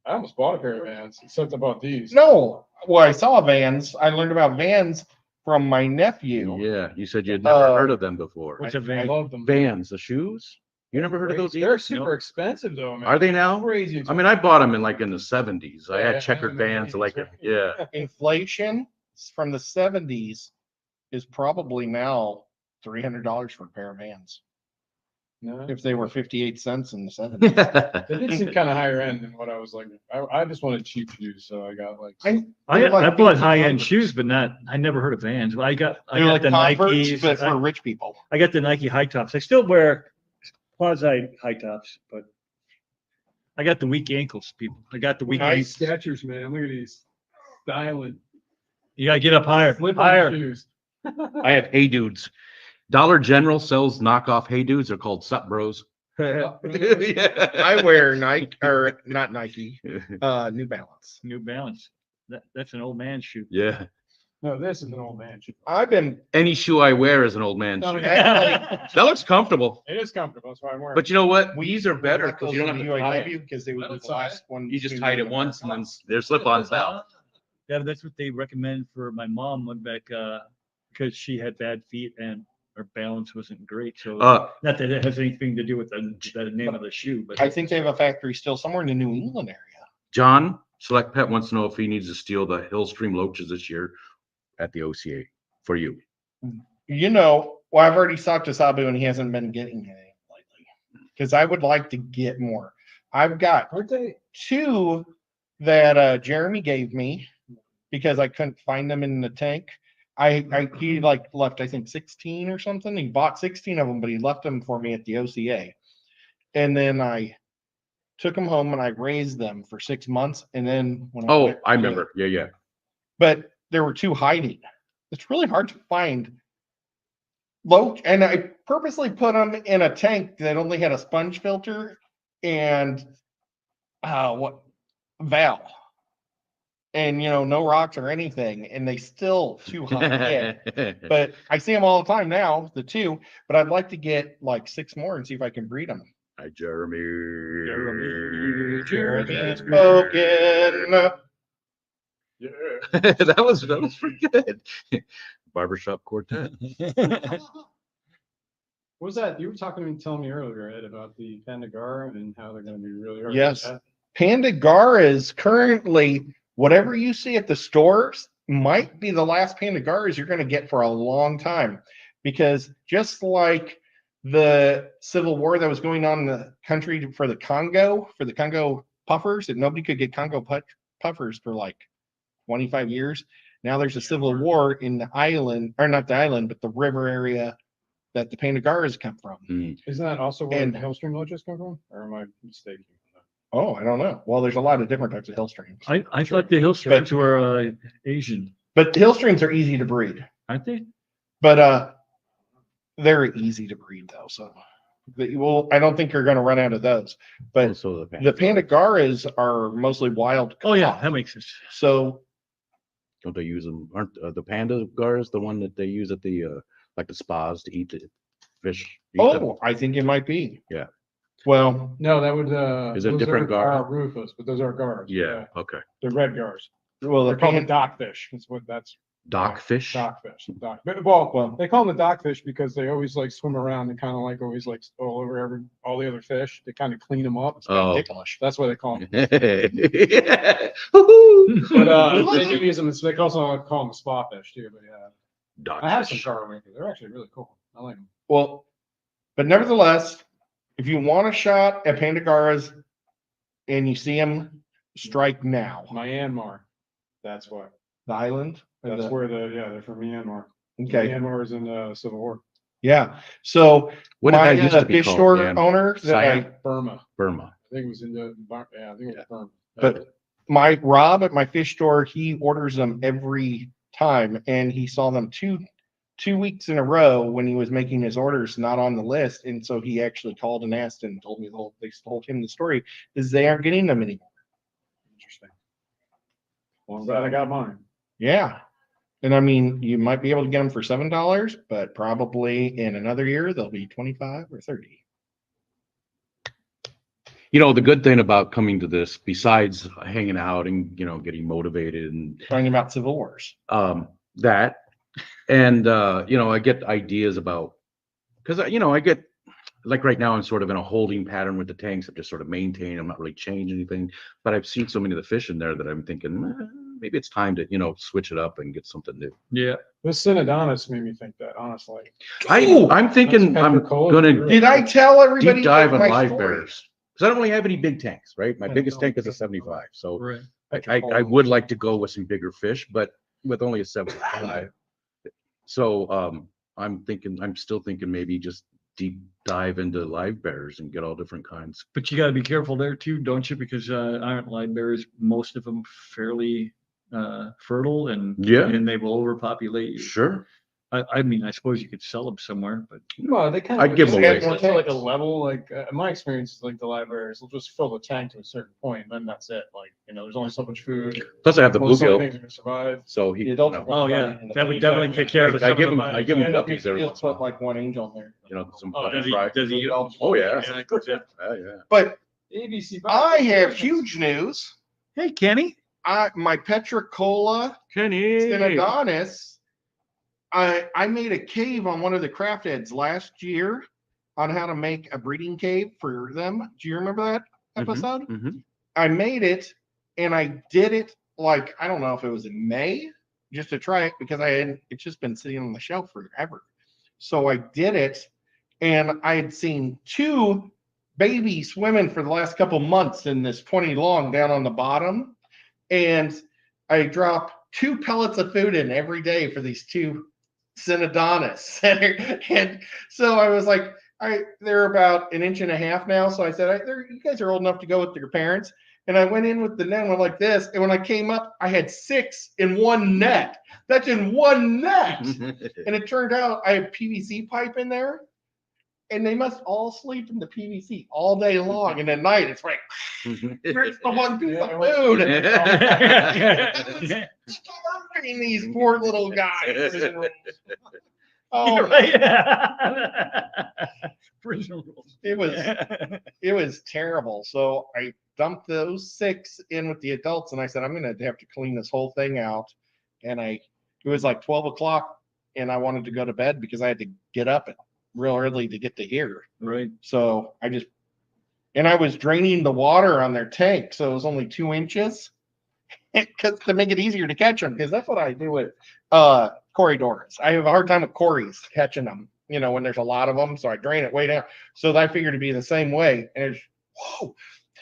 I almost bought a pair of Vans, except I bought these. No, well, I saw Vans. I learned about Vans from my nephew. Yeah, you said you'd never Uh, heard of them before. What's a I van? love them. Vans, the shoes. You never heard of those They're either? super expensive though, man. Are they now? Crazy. I mean, I bought them in like in the 70s. I Yeah, had checkered in the Vans, 80s, like right? yeah. Inflation from the 70s is probably now $300 for a pair of Vans. No, If they were 58 cents in the 70s. they did seem kind of higher end than what I was like. I just wanted cheap shoes, so I got like. I bought high-end shoes, but I never heard of Vans. Well, I got They're like the Converse, Nikes. but for rich people. I got the Nike high tops. I still wear quasi high tops, but I got the weak ankles, people. I got the weak Nice ankles. Skechers, man. Look at these. Styling. You gotta get up higher. Slip-on Higher. shoes. I have Hey Dudes. Dollar General sells knockoff Hey Dudes. They're called Sup Bros. I wear Nike or not Nike, New Balance. New Balance. That's an old man's shoe. Yeah. No, this is an old man shoe. I've been Any shoe I wear is an old man No, shoe. actually That looks comfortable. It is comfortable. That's why I'm wearing. But you know what? we These are better got because those you don't from have to tie UAW it. because they were Let it the last one. You just to tied do it once and then they're slip-ons now. Yeah, that's what they recommend for my mom went back because she had bad feet and her balance wasn't great. So not that it has anything to do with the name of the shoe, but I think they have a factory still somewhere in the New England area. John, Select Pet wants to know if he needs to steal the Hillstream Loaches this year at the OCA for you. You know, well, I've already talked to Sabu and he hasn't been getting any lately because I would like to get more. I've got Aren't they? 2 that Jeremy gave me because I couldn't find them in the tank. he like left, I think 16 or something. He bought 16 of them, but he left them for me at the OCA. And then I took them home and I raised them for 6 months. And then when Oh, I remember. Yeah, yeah. but there were two hiding. It's really hard to find low, and I purposely put them in a tank that only had a sponge filter and valve, and no rocks or anything, and they still too hot hit. But I see them all the time now, the two. But I'd like to get like 6 more and see if I can breed them. Hi, Jeremy. Jeremy has spoken. Yeah. that was pretty good. Barbershop Quartet. What was that? You were telling me earlier, Ed, about the Pandagara and how they're going to be really hard. Yes. Pandagara is currently, whatever you see at the stores might be the last Pandagaras you're going to get for a long time. Because just like the civil war that was going on in the country for the Congo puffers, that nobody could get Congo puffers for like 25 years. Now there's a civil war in the island, or not the island, but the river area that the Pandagaras come from. Isn't that also where And- the Hellstream Loaches come from? Or am I mistaken? Oh, I don't know. Well, there's a lot of different types of hill streams. I thought the hill streams were Asian, But the hill streams are easy to breed. aren't they? But they're easy to breed though. So I don't think you're going to run out of those. But Also the Pandagaras are mostly wild. Oh yeah, that makes sense. So don't they use them? Aren't the panda gars the one that they use at the like the spas to eat the fish? I think it might be. Yeah. Well, No, that would. Is it those different gar? Rufus, but those are gars. Yeah. Okay. They're red gars. well, They're the called the pan, dockfish. That's what that's. Dockfish. Dockfish. Well, they call them the dockfish because they always like swim around and kind of like always like all over all the other fish. They kind of clean them up. Oh. ticklish. That's why they call them. Woohoo! But they do use them. They also call them spa fish too. But yeah, I have some Dockfish. gar winkers. They're actually really cool. I like them. Well, but nevertheless, if you want a shot at Pandagaras and you see them, strike now. Myanmar. That's what. The island. or That's the- where they're from Myanmar. Okay. Myanmar is in the Civil War. Yeah. So What did my that used to be fish called? store Dan? owner that Siam? Burma. Burma. I think it was in the. Yeah, I think it was Burma. But my Rob at my fish store, he orders them every time, and he saw them two weeks in a row when he was making his orders, not on the list, and so he actually called and asked and told me they told him the story is they aren't getting them anymore. Interesting. Well, I'm glad I got mine. Yeah, and I mean you might be able to get them for $7, but probably in another year they'll be 25 or 30. You know, the good thing about coming to this, besides hanging out and, you know, getting motivated and Talking about Civil Wars. that, and, you know, I get ideas about, because, you know, I get, like right now, I'm sort of in a holding pattern with the tanks. I'm just sort of maintaining, I'm not really changing anything, but I've seen so many of the fish in there that I'm thinking, maybe it's time to, you know, switch it up and get something new. Yeah. This Synodontis made me think that, honestly. I'm thinking That's I'm Pepper-Cola. gonna Did I tell everybody deep dive on my live story? bears. Because I don't really have any big tanks, right? My Yeah, biggest no, tank is a Pepper-Cola. 75. So Right. I would like to go with some bigger fish, but with only a 75. So I'm still thinking maybe just deep dive into live bears and get all different kinds. But you got to be careful there too, don't you? Because aren't live bears, most of them fairly fertile and Yeah. and they will overpopulate you. Sure. I mean, I suppose you could sell them somewhere, but Well, they kind I'd of give them away. It's like a level, like in my experience, like the libraries will just fill the tank to a certain point, and then that's it. Like, there's only so much food. Plus I have the Only so many bluegill, things are gonna survive. so he, The you adults know, oh yeah, that would definitely take care of I some give of him- them. I give him Yeah, puppies every he'll once in a put while. like one angel in there. you know, some Oh, butter does he? fry. Does he? Oh yeah. Yeah, that's it. Yeah, yeah. But ABC. I have huge news. Hey, Kenny. My Petricola Kenny. Synodontis, I made a cave on one of the craft eds last year on how to make a breeding cave for them. Do you remember that episode? Mhm. I made it and I did it like, I don't know if it was in May, just to try it because it's just been sitting on the shelf forever. So I did it and I had seen 2 babies swimming for the last couple months in this 20 long down on the bottom. And I drop 2 pellets of food in every day for these 2 Synodontists. And so I was like, they're about 1.5 inches now. So I said, you guys are old enough to go with your parents. And I went in with the net, went like this. And when I came up, I had 6 in one net. That's in one net. And it turned out I had PVC pipe in there. And they must all sleep in the PVC all day long. And at night, it's like, where's the one piece of food? These poor little guys. Oh, You're right. Prison rules. it was terrible. So I dumped those 6 in with the adults, and I said, I'm going to have to clean this whole thing out. And it was like 12 o'clock, and I wanted to go to bed because I had to get up real early to get to here. Right. So I was draining the water on their tank, so it was only 2 inches to make it easier to catch them, because that's what I do with corridors. I have a hard time with cories catching them, when there's a lot of them. So I drain it way down. So I figured it'd be the same way. And whoa.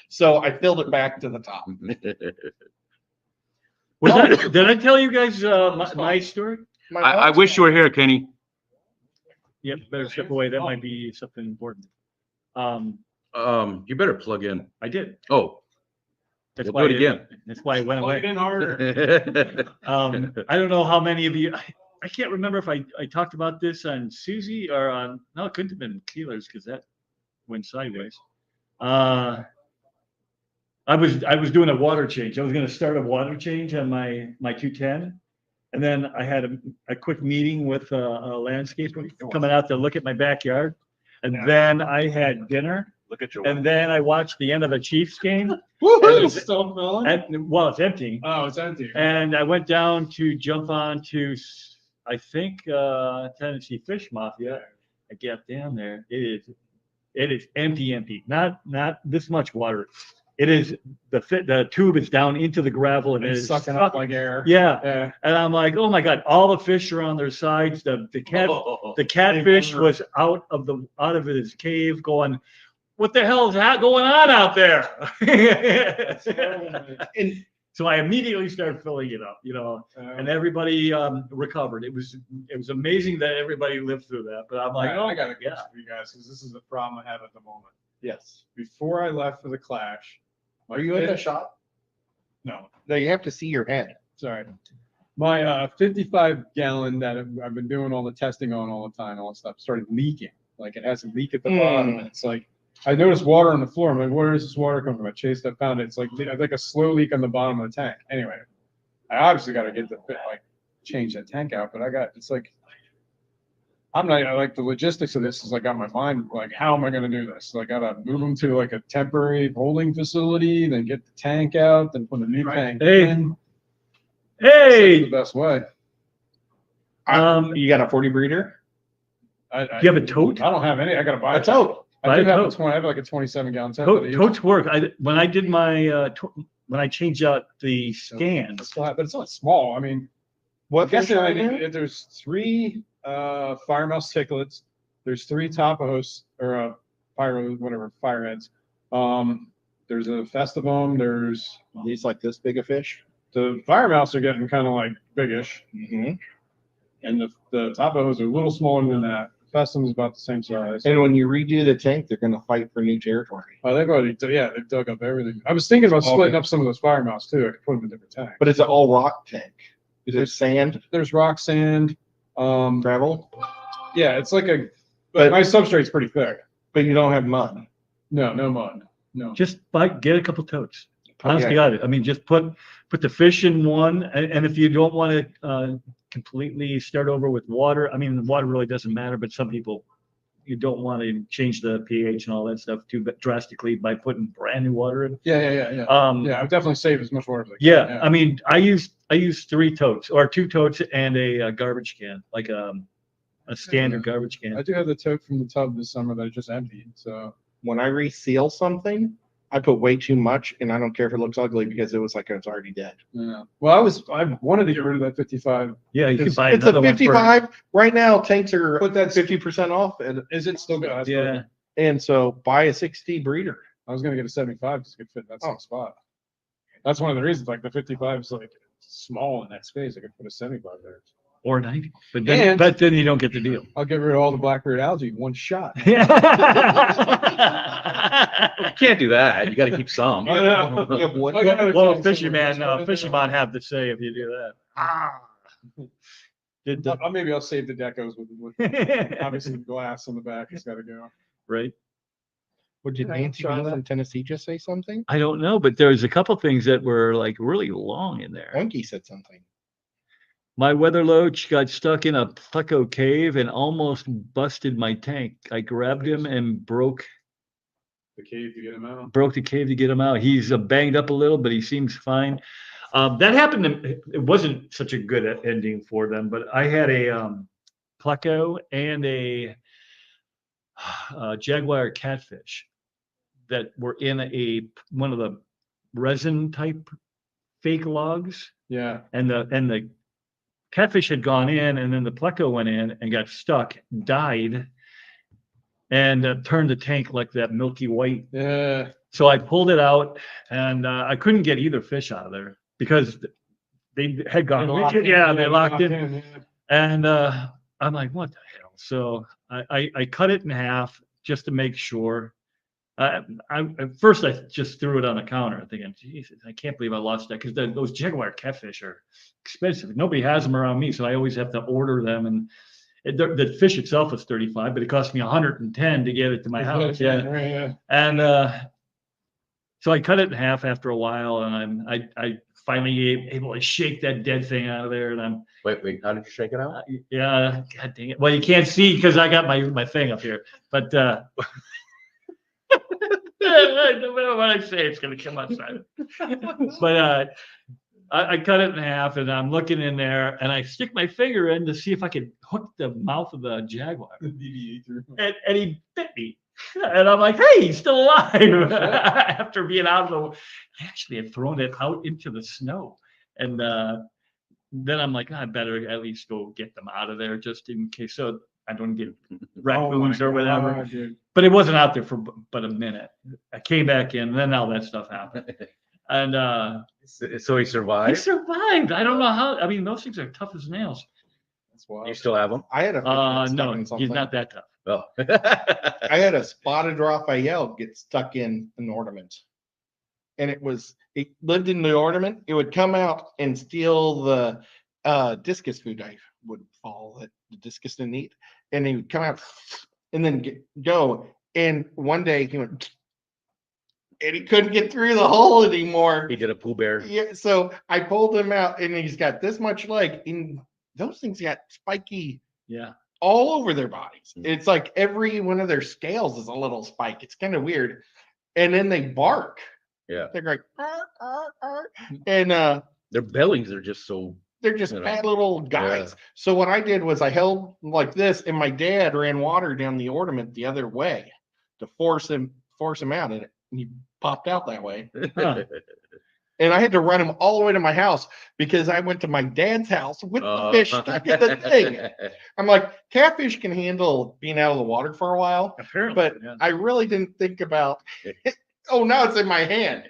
So I filled it back to the top. Did I tell you guys my story? I wish you were here, Kenny. Yep, better step away. That might be something important. You better plug in. I did. Oh, That's we'll do it again. That's why I went Plug away. it in harder. I don't know how many of you. I can't remember if I talked about this on Susie or on. No, it couldn't have been Keeler's because that went sideways. I was doing a water change. I was going to start a water change on my 210, and then I had a quick meeting with a landscaper coming out to look at my backyard, and then I had dinner. Look at your. And then I watched the end of the Chiefs game. It's still filling? Well, it's empty. Oh, it's empty. And I went down to jump on to, I think, Tennessee Fish Mafia. I got down there. It is empty. Not this much water. It is the tube is down into the gravel and it is sucking up like air. Yeah. Yeah. And I'm like, oh my God, all the fish are on their sides. The catfish was out of his cave going, what the hell is going on out there? And so I immediately started filling it up, and everybody recovered. It was amazing that everybody lived through that. But I'm like, I got a question for you guys, because this is the problem I have at the moment. Yes. Before I left for the Clash. Are you in the shop? No. No, you have to see your head. Sorry. My 55 gallon that I've been doing all the testing on all the time, all that stuff, started leaking. Like it has a leak at the bottom. And it's like, I noticed water on the floor. I'm like, where does this water come from? I chased it, found it. It's like a slow leak on the bottom of the tank. Anyway, I obviously got to get change that tank out, but it's like, I'm not like the logistics of this is like on my mind. Like, how am I going to do this? So I got to move them to like a temporary holding facility, then get the tank out, then put a new tank in. Hey, That's the best way. You got a 40 breeder? Do you have a tote? I don't have any. I got to buy A tote. I do have a 20. I have like a 27 gallon tank. Totes work. When I did my when I changed out the scans, But it's not small. I mean, What I guess fish are there? there's 3 firemouse cichlids. There's 3 tapajos or fireheads. There's a festivum. There's These like this big a fish? the firemouse are getting kind of like biggish, Mm-hmm. and the tapajos are a little smaller than that. Festivum's about the same size. And when you redo the tank, they're going to fight for new territory. Oh, they've dug up everything. I was thinking about splitting up some of those firemouse too. I could put them in different tanks. But it's an all rock tank. Is it sand, There's rock, sand. gravel? Yeah, it's like But- my substrate's pretty thick. But you don't have mud. No mud. No. just get a couple totes. Honestly, Yeah. got it. I mean, just put the fish in one, and if you don't want to completely start over with water, I mean, the water really doesn't matter. But some people, you don't want to change the pH and all that stuff too drastically by putting brand new water in. Yeah. Yeah, I would definitely save as much water as I can. Yeah, I mean, I use 3 totes or 2 totes and a garbage can, like a standard garbage can. I do have the tote from the tub this summer that I just emptied. So When I reseal something, I put way too much, and I don't care if it looks ugly because it was like it's already dead. yeah. Well, I wanted to get rid of that 55. Yeah, you can It's- buy It's another a one for- 55 right now. Tanks are But that's 50% off, and Is it still good? Yeah, and so buy a 60 breeder. I was gonna get a 75 just to fit in that same Oh. spot. That's one of the reasons. Like the 55 is like small in that space. I could put a 75 there. Or 90. But then you don't get the deal. I'll get rid of all the black-beard algae in one shot. Yeah. You can't do that. You got to keep some. Well, fisherman have to say if you do that. Did the, Maybe I'll save the decos with obviously the glass on the back. It's got to go. right? What did Nancy try Beans that? in Tennessee just say something? I don't know, but there's a couple things that were like really long in there. Monkey said something. My weather loach got stuck in a pleco cave and almost busted my tank. I grabbed him and broke The cave to get him out. the cave to get him out. He's banged up a little, but he seems fine. That happened. It wasn't such a good ending for them, but I had a pleco and a jaguar catfish that were in one of the resin type fake logs, Yeah. and the catfish had gone in, and then the pleco went in and got stuck, died, and turned the tank like that milky white. Yeah. So I pulled it out, and I couldn't get either fish out of there because they had gone. They locked in. Yeah. And I'm like, what the hell? So I cut it in half just to make sure. At first I just threw it on the counter thinking, Jesus, I can't believe I lost that, because those jaguar catfish are expensive. Nobody has them around me, so I always have to order them. And the fish itself was 35, but it cost me 110 to get it to my house. Yeah. Yeah. And so I cut it in half after a while, and I finally able to shake that dead thing out of there. And I'm Wait, how did you shake it out? yeah, God dang it. Well, you can't see because I got my thing up here, but no matter what I say, it's gonna come outside. But I cut it in half, and I'm looking in there, and I stick my finger in to see if I could hook the mouth of the jaguar, and he bit me. And I'm like, hey, he's still alive after being out of the. I actually had thrown it out into the snow, and then I'm like, I better at least go get them out of there just in case, so I don't get raccoons or whatever. Dude. But it wasn't out there for but a minute. I came back in, and then all that stuff happened. And So he I survived. survived. I don't know how. I mean, those things are tough as nails. That's wild. You still have them? I had a fish get stuck No, in he's something. not that tough. Oh. I had a spotted Raphael get stuck in an ornament. And it lived in the ornament. It would come out and steal the discus food I would fall that the discus didn't eat. And he would come out and then go. And one day he went, and he couldn't get through the hole anymore. He did a Pooh Bear. Yeah, so I pulled him out, and he's got this much leg, and those things got spiky Yeah. all over their bodies. It's like every one of their scales is a little spike. It's kind of weird. And then they bark. Yeah. They're like, "Arr, arr, arr." And Their bellies are just so. they're just You know, fat little guys. So what I did was I held like this, and my dad ran water down the ornament the other way to force him out, and he popped out that way. Huh. And I had to run him all the way to my house because I went to my dad's house with the fish stuck in the thing. I'm like, catfish can handle being out of the water for a while, Apparently. but yeah. I really didn't think about, oh, now it's in my hand.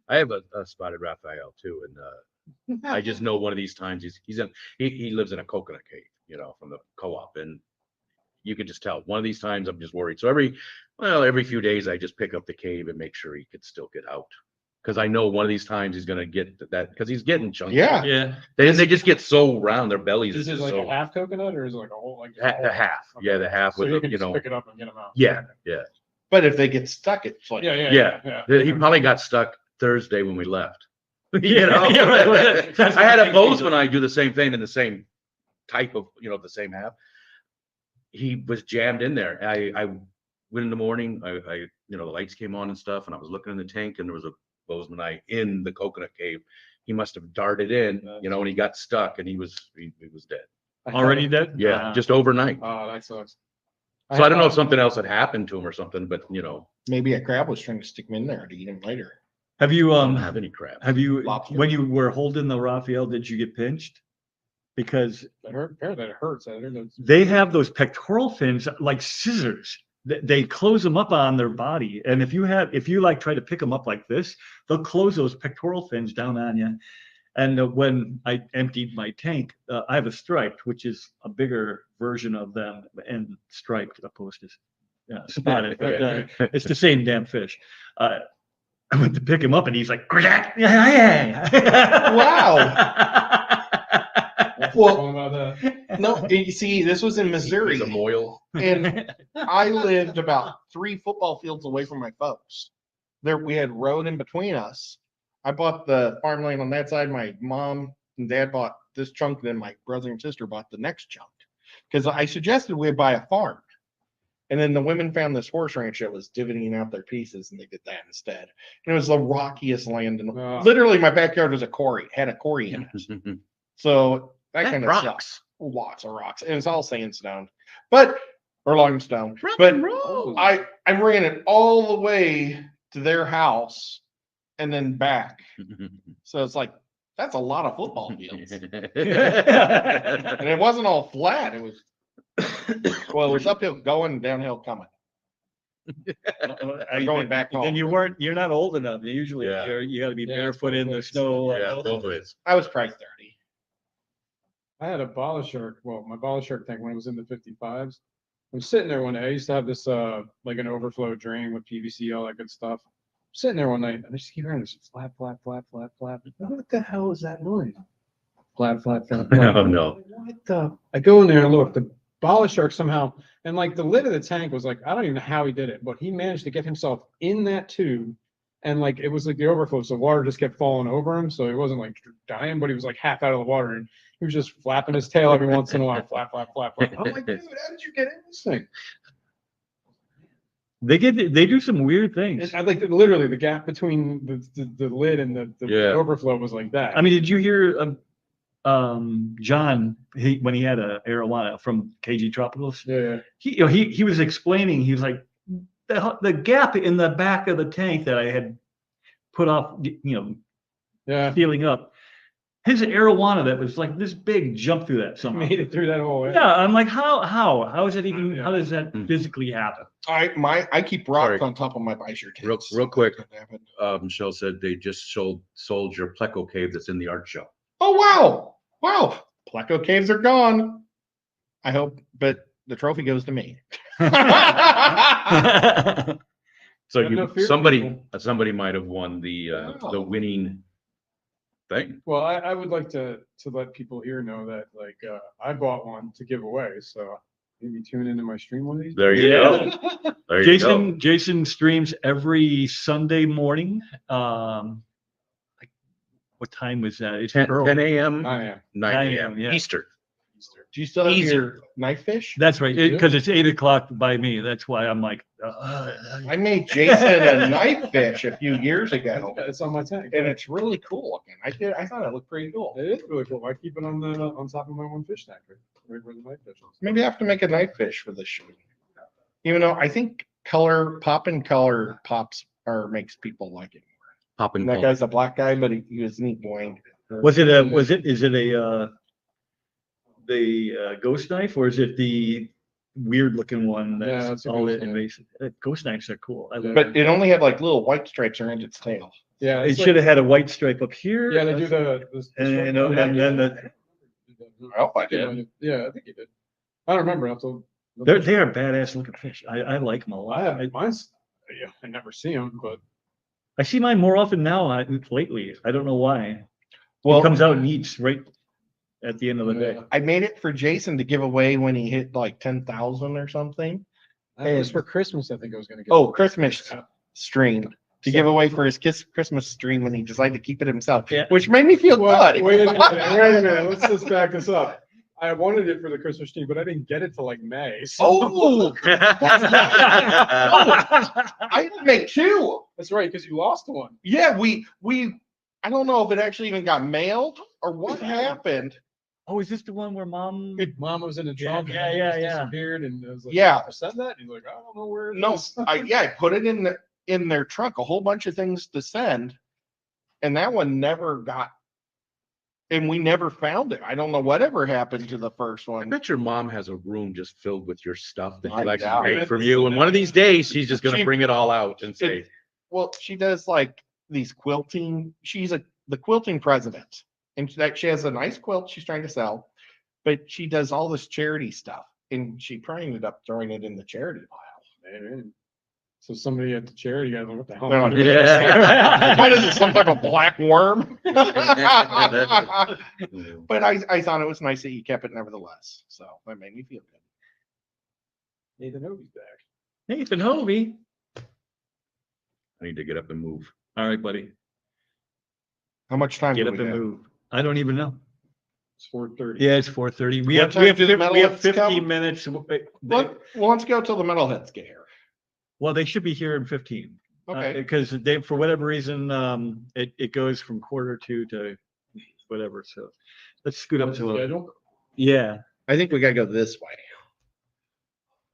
I have a spotted Raphael too, and I just know one of these times he lives in a coconut cave, from the co-op, and you can just tell one of these times I'm just worried. So every few days I just pick up the cave and make sure he could still get out, because I know one of these times he's gonna get that, because he's getting chunky. Yeah. Yeah. They just get so round, their bellies Is are it just like so a half coconut, or is it like a whole? Like the half. Yeah, the half So with you the, can just pick it up and get them out. yeah. But if they get stuck, it's like, Yeah. He probably got stuck Thursday when we left. Yeah, right. That's I had what a I think bozeman. I do the same thing in the same type of, the same half. He was jammed in there. I went in the morning. I the lights came on and stuff, and I was looking in the tank, and there was a bozeman in the coconut cave. He must have darted in, and he got stuck, and he was dead. Already dead? Yeah, just overnight. Oh, that sucks. So I don't know if something else had happened to him or something, but maybe a crab was trying to stick him in there to eat him later. Have you I don't have any crap. Lobster. when you were holding the Raphael, did you get pinched? Because Apparently it hurts. I don't know. they have those pectoral fins like scissors they close them up on their body. And if you like try to pick them up like this, they'll close those pectoral fins down on you. And when I emptied my tank, I have a striped, which is a bigger version of them, and striped opposed to spotted. But, it's the same damn fish. I went to pick him up, and he's like, Wow. Well, no, you see, this was in Missouri, He's a moil. and I lived about 3 football fields away from my folks. There, we had road in between us. I bought the farmland on that side. My mom and dad bought this chunk, then my brother and sister bought the next chunk. Because I suggested we buy a farm. And then the women found this horse ranch that was dividending out their pieces, and they did that instead. And it was the rockiest land. And literally, my backyard was a quarry, had a quarry in it. So that kind of rocks. Lots of rocks. And it's all sandstone, or limestone. But I ran it all the way to their house and then back. So it's like, that's a lot of football fields. And it wasn't all flat. It was, well, it was uphill going, downhill coming. Going back home. And you're not old enough. Usually you got to be barefoot in the snow. Yeah, both ways. I was probably 30. I had a bottle shark. Well, my bottle shark tank when it was in the 55s. I'm sitting there one day. I used to have this like an overflow drain with PVC, all that good stuff. I'm sitting there one night, and I just keep hearing this flap, flap, flap, flap, flap. What the hell is that noise? Flap, flap, flap, flap. Oh no. What the? I go in there and look. The bottle shark somehow, and like the lid of the tank was like, I don't even know how he did it, but he managed to get himself in that tube. And like it was like the overflow, so water just kept falling over him. So he wasn't like dying, but he was like half out of the water, and he was just flapping his tail every once in a while, flap, flap, flap, flap. I'm like, dude, how did you get in this thing? They do some weird things. And I like literally the gap between the lid and the overflow was like that. I mean, did you hear John when he had a arowana from KG Tropicals? Yeah. He was explaining. He was like, the gap in the back of the tank that I had put off, sealing up. His arowana that was like this big jumped through that somehow. Made it through that hole. Yeah, I'm like, how is it even? How does that physically happen? I keep rocks on top of my visor tanks. Real quick. Michelle said they just sold your Pleco cave that's in the art show. Oh wow! Pleco caves are gone. I hope, but the trophy goes to me. So somebody might have won the winning thing. Well, I would like to let people here know that like I bought one to give away, so maybe tune into my stream one of these. There you go. There you go. Jason streams every Sunday morning. What time was that? It's 10 a.m. 9 a.m. Yeah. Eastern. Do you still have your knife fish? That's right, because it's 8 o'clock by me. That's why I'm like. I made Jason a knife fish a few years ago. It's on my tank, and it's really cool looking. I thought it looked pretty cool. It is really cool. I keep it on top of my one fish tank, right where the knife fish is. Maybe I have to make a knife fish for this show. Even though I think color pops makes people like it more. Popping. That guy's a black guy, but he was neat boy. Is it the ghost knife, or is it the weird looking one that's all invasive? Ghost knives are cool. But it only had like little white stripes around its tail. Yeah, it should have had a white stripe up here. Yeah, they do and then the. Well, I did. Yeah, I think you did. I don't remember. They are badass looking fish. I like them a lot. I never see them, but I see mine more often now lately. I don't know why. Well, he comes out and eats right at the end of the day. I made it for Jason to give away when he hit like 10,000 or something. It was for Christmas, I think I was going to get. Oh, Christmas stream to give away for his Christmas stream when he decided to keep it himself, which made me feel good. Wait a minute. Let's just back this up. I wanted it for the Christmas stream, but I didn't get it till like May. So. Oh, I didn't make 2. That's right, because you lost one. Yeah, we. I don't know if it actually even got mailed or what happened. Oh, is this the one where mom was in a trunk? Yeah. Disappeared, and it was like, yeah. I said that. And he's like, I don't know where. I put it in their trunk, a whole bunch of things to send, and that one never got. and we never found it. I don't know whatever happened to the first I one. bet your mom has a room just filled with your stuff that I she likes to doubt take it. from you. And one of these days, she's just gonna She- bring it all out and say, Well, she does like these quilting. She's the quilting president, and she has a nice quilt she's trying to sell, but she does all this charity stuff, and she probably ended up throwing it in the charity pile. So somebody at the charity guy, what the hell? Well, am I doing? Yeah. What is it? Some type of black worm? But I thought it was nice that you kept it nevertheless. So that made me feel good. Nathan Hovey's back. Nathan Hovey. I need to get up and move. All right, buddy. How much time Get do up we and have? move. I don't even know. It's 4:30. Yeah, it's 4:30. We What have, time do the we have metalheads 15 come? minutes. Let's go till the metalheads get here. Well, they should be here in 15. Okay. Because they, for whatever reason, it goes from 1:45 to whatever. So let's scoot up to Schedule? yeah. I think we gotta go this way.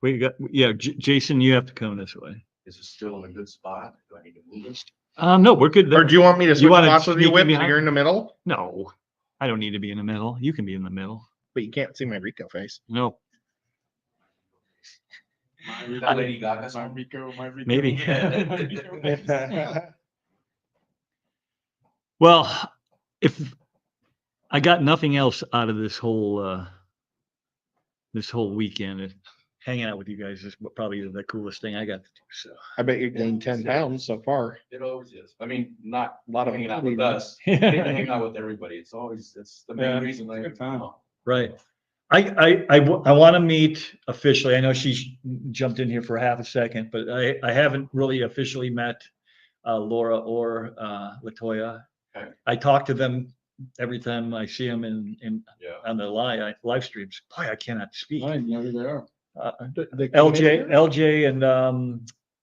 We got Jason. You have to come this way. Is it still in a good spot? Do I need to move it? No, we're good. Or do you want me to switch wanna spots with sneak you, in Whip, so behind? you're in the middle? No, I don't need to be in the middle. You can be in the middle. But you can't see my Riko face. No, My Lady Gaga my Riko, my Riko. Maybe. My Riko. well, if I got nothing else out of this whole weekend, hanging out with you guys is probably the coolest thing I got to do. So I bet you gained 10 pounds so far. It always is. I mean, not A lot of hanging out with us, hanging out with everybody. It's always, it's the main Yeah, reason. it's a good time. right. I want to meet officially. I know she jumped in here for half a second, but I haven't really officially met Laura or Latoya. Okay. I talk to them every time I see them in Yeah. on the live streams. Boy, I cannot speak. I know who they are. LJ and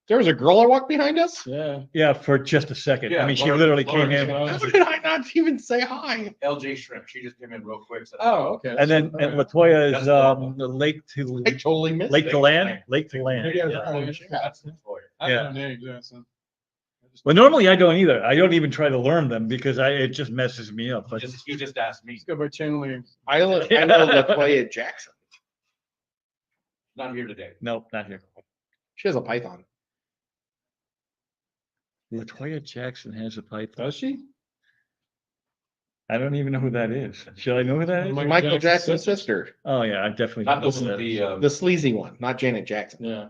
There was a girl that walked behind us? Yeah. yeah, for just a second. I Yeah, mean, she Laura- literally Laura came in, How did I not even say hi? LJ Shrimp, she just came in real quick. said, Oh, okay. and then All and right. Latoya That's is normal. the lake to I totally missed lake it. to land, lake to land. Maybe I was Yeah. wrong. I Yeah. don't know names, yeah, so. Well, normally I don't either. I don't even try to learn them because it just messes me up. But He just asked me, Let's go by channeling. I know Latoya Jackson. not here today. no, not here. She has a python. Latoya Jackson has a python. Does she? I don't even know who that is. Should I know who that is? Michael Michael Jackson's Jackson's sister. Oh yeah, I definitely Not know the, who that is. The sleazy one, not Janet Jackson. Yeah.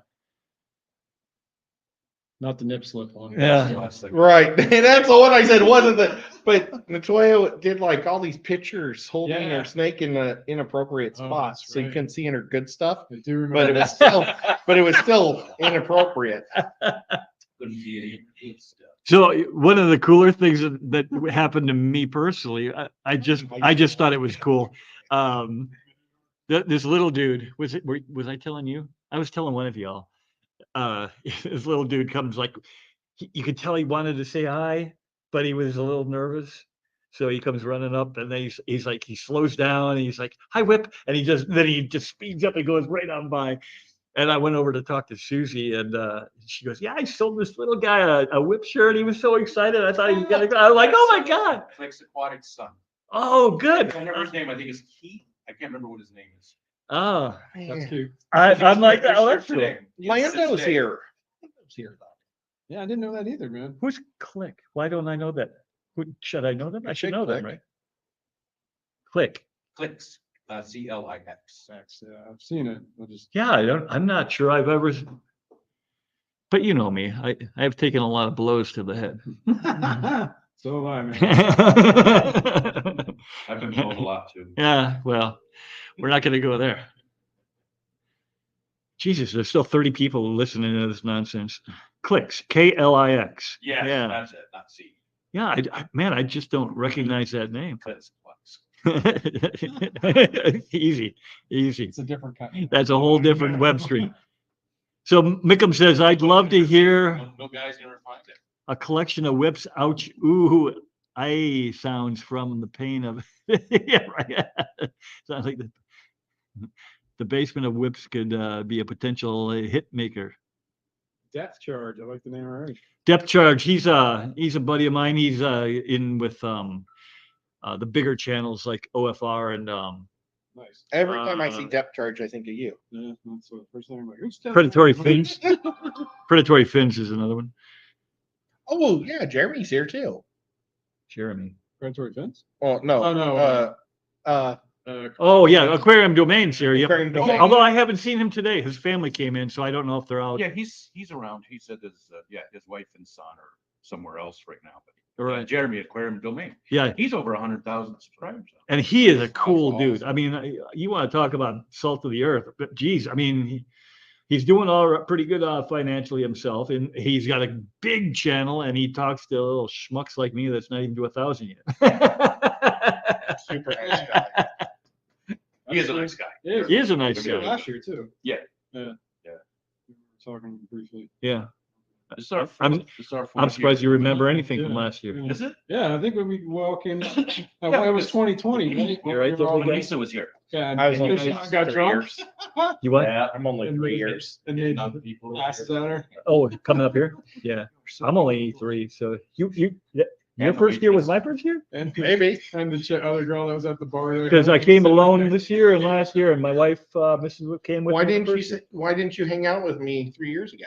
Not the nip slip one. Yeah. Right. That's the one I said wasn't the. But Latoya did like all these pictures holding Yeah. her snake in an inappropriate Oh, spot, that's so you right. couldn't see in her good stuff. I do remember. But it was still, inappropriate. Couldn't be any good stuff. So one of the cooler things that happened to me personally, I just thought it was cool. This little dude was I telling you? I was telling one of y'all. This little dude comes like you could tell he wanted to say hi, but he was a little nervous. So he comes running up and then he's like he slows down and he's like, "Hi, Whip," and he just speeds up and goes right on by. And I went over to talk to Susie, and she goes, "Yeah, I sold this little guy a Whip shirt. He was so excited. I thought he was gonna go." I'm like, "Oh my god! Clicks Aquatic son. Oh, good." I remember his name. I think it's Keith. I can't remember what his name is. Oh, That's cute. I'm like, "Oh, that's cool." Today. Lando's here. Yeah, I didn't know that either, man. Who's Click? Why don't I know that? Should I know them? I should know them, Click. right? Click. Clicks. CLIX. Facts, yeah, I've seen it. I'll just. Yeah, I'm not sure I've ever. But you know me. I've taken a lot of blows to the head. So have I, man. I've been told a lot too. Yeah, well, we're not going to go there. Jesus, there's still 30 people listening to this nonsense. Clicks, KLIX. Yeah, Yeah. that's it. Not C. Yeah, man, I just don't recognize that name. Clicks. Easy. It's a different kind. That's a whole different web stream. So Mickham says, "I'd love to hear No guys never find it. a collection of whips, ouch, ooh, I sounds from the pain of," yeah, right. Sounds like the basement of whips could be a potential hit maker. Death charge. I like the name already. Depth charge. He's a buddy of mine. He's in with the bigger channels like OFR and Nice. Every time I see depth charge, I think of you. Yeah, that's the first thing I'm like, who's that? Predatory Fins. Predatory Fins is another one. Oh yeah, Jeremy's here too. Jeremy. Predatory Fins? Oh no. Oh, no. Oh yeah, Aquarium Domains here. Yep. Aquarium Domains. Although I haven't seen him today. His family came in, so I don't know if they're out. Yeah, he's around. He said his wife and son are somewhere else right now. But Right. Jeremy Aquarium Domain. Yeah. He's over 100,000 subscribers. And he is a cool dude. I mean, you want to talk about salt of the earth, but geez, I mean, he's doing pretty good financially himself, and he's got a big channel, and he talks to little schmucks like me that's not even to 1,000 yet. Super nice guy. He is a nice guy. He is a nice Yeah, guy. last year too. Yeah. Yeah. Yeah. We were talking briefly. Yeah. This is our I'm fourth surprised you year. remember anything from Yeah. last year. Yeah. Is it? Yeah, I think when we walk in, it was 2020. Right? You're right, We were all- different Lisa was here. Yeah, and I was you only got 3 drunk. years. You what? Yeah. I'm only And 3 made- years. And made Enough people. asses at her. Oh, coming up here? Yeah. I'm only 3, so your And the first year was waitress. my first year? And Maybe. And the other girl that was at the bar there. Because I came alone this year and last year, and my wife, Mrs. Wood, came with Why me. the didn't you first year. Why didn't you hang out with me 3 years ago?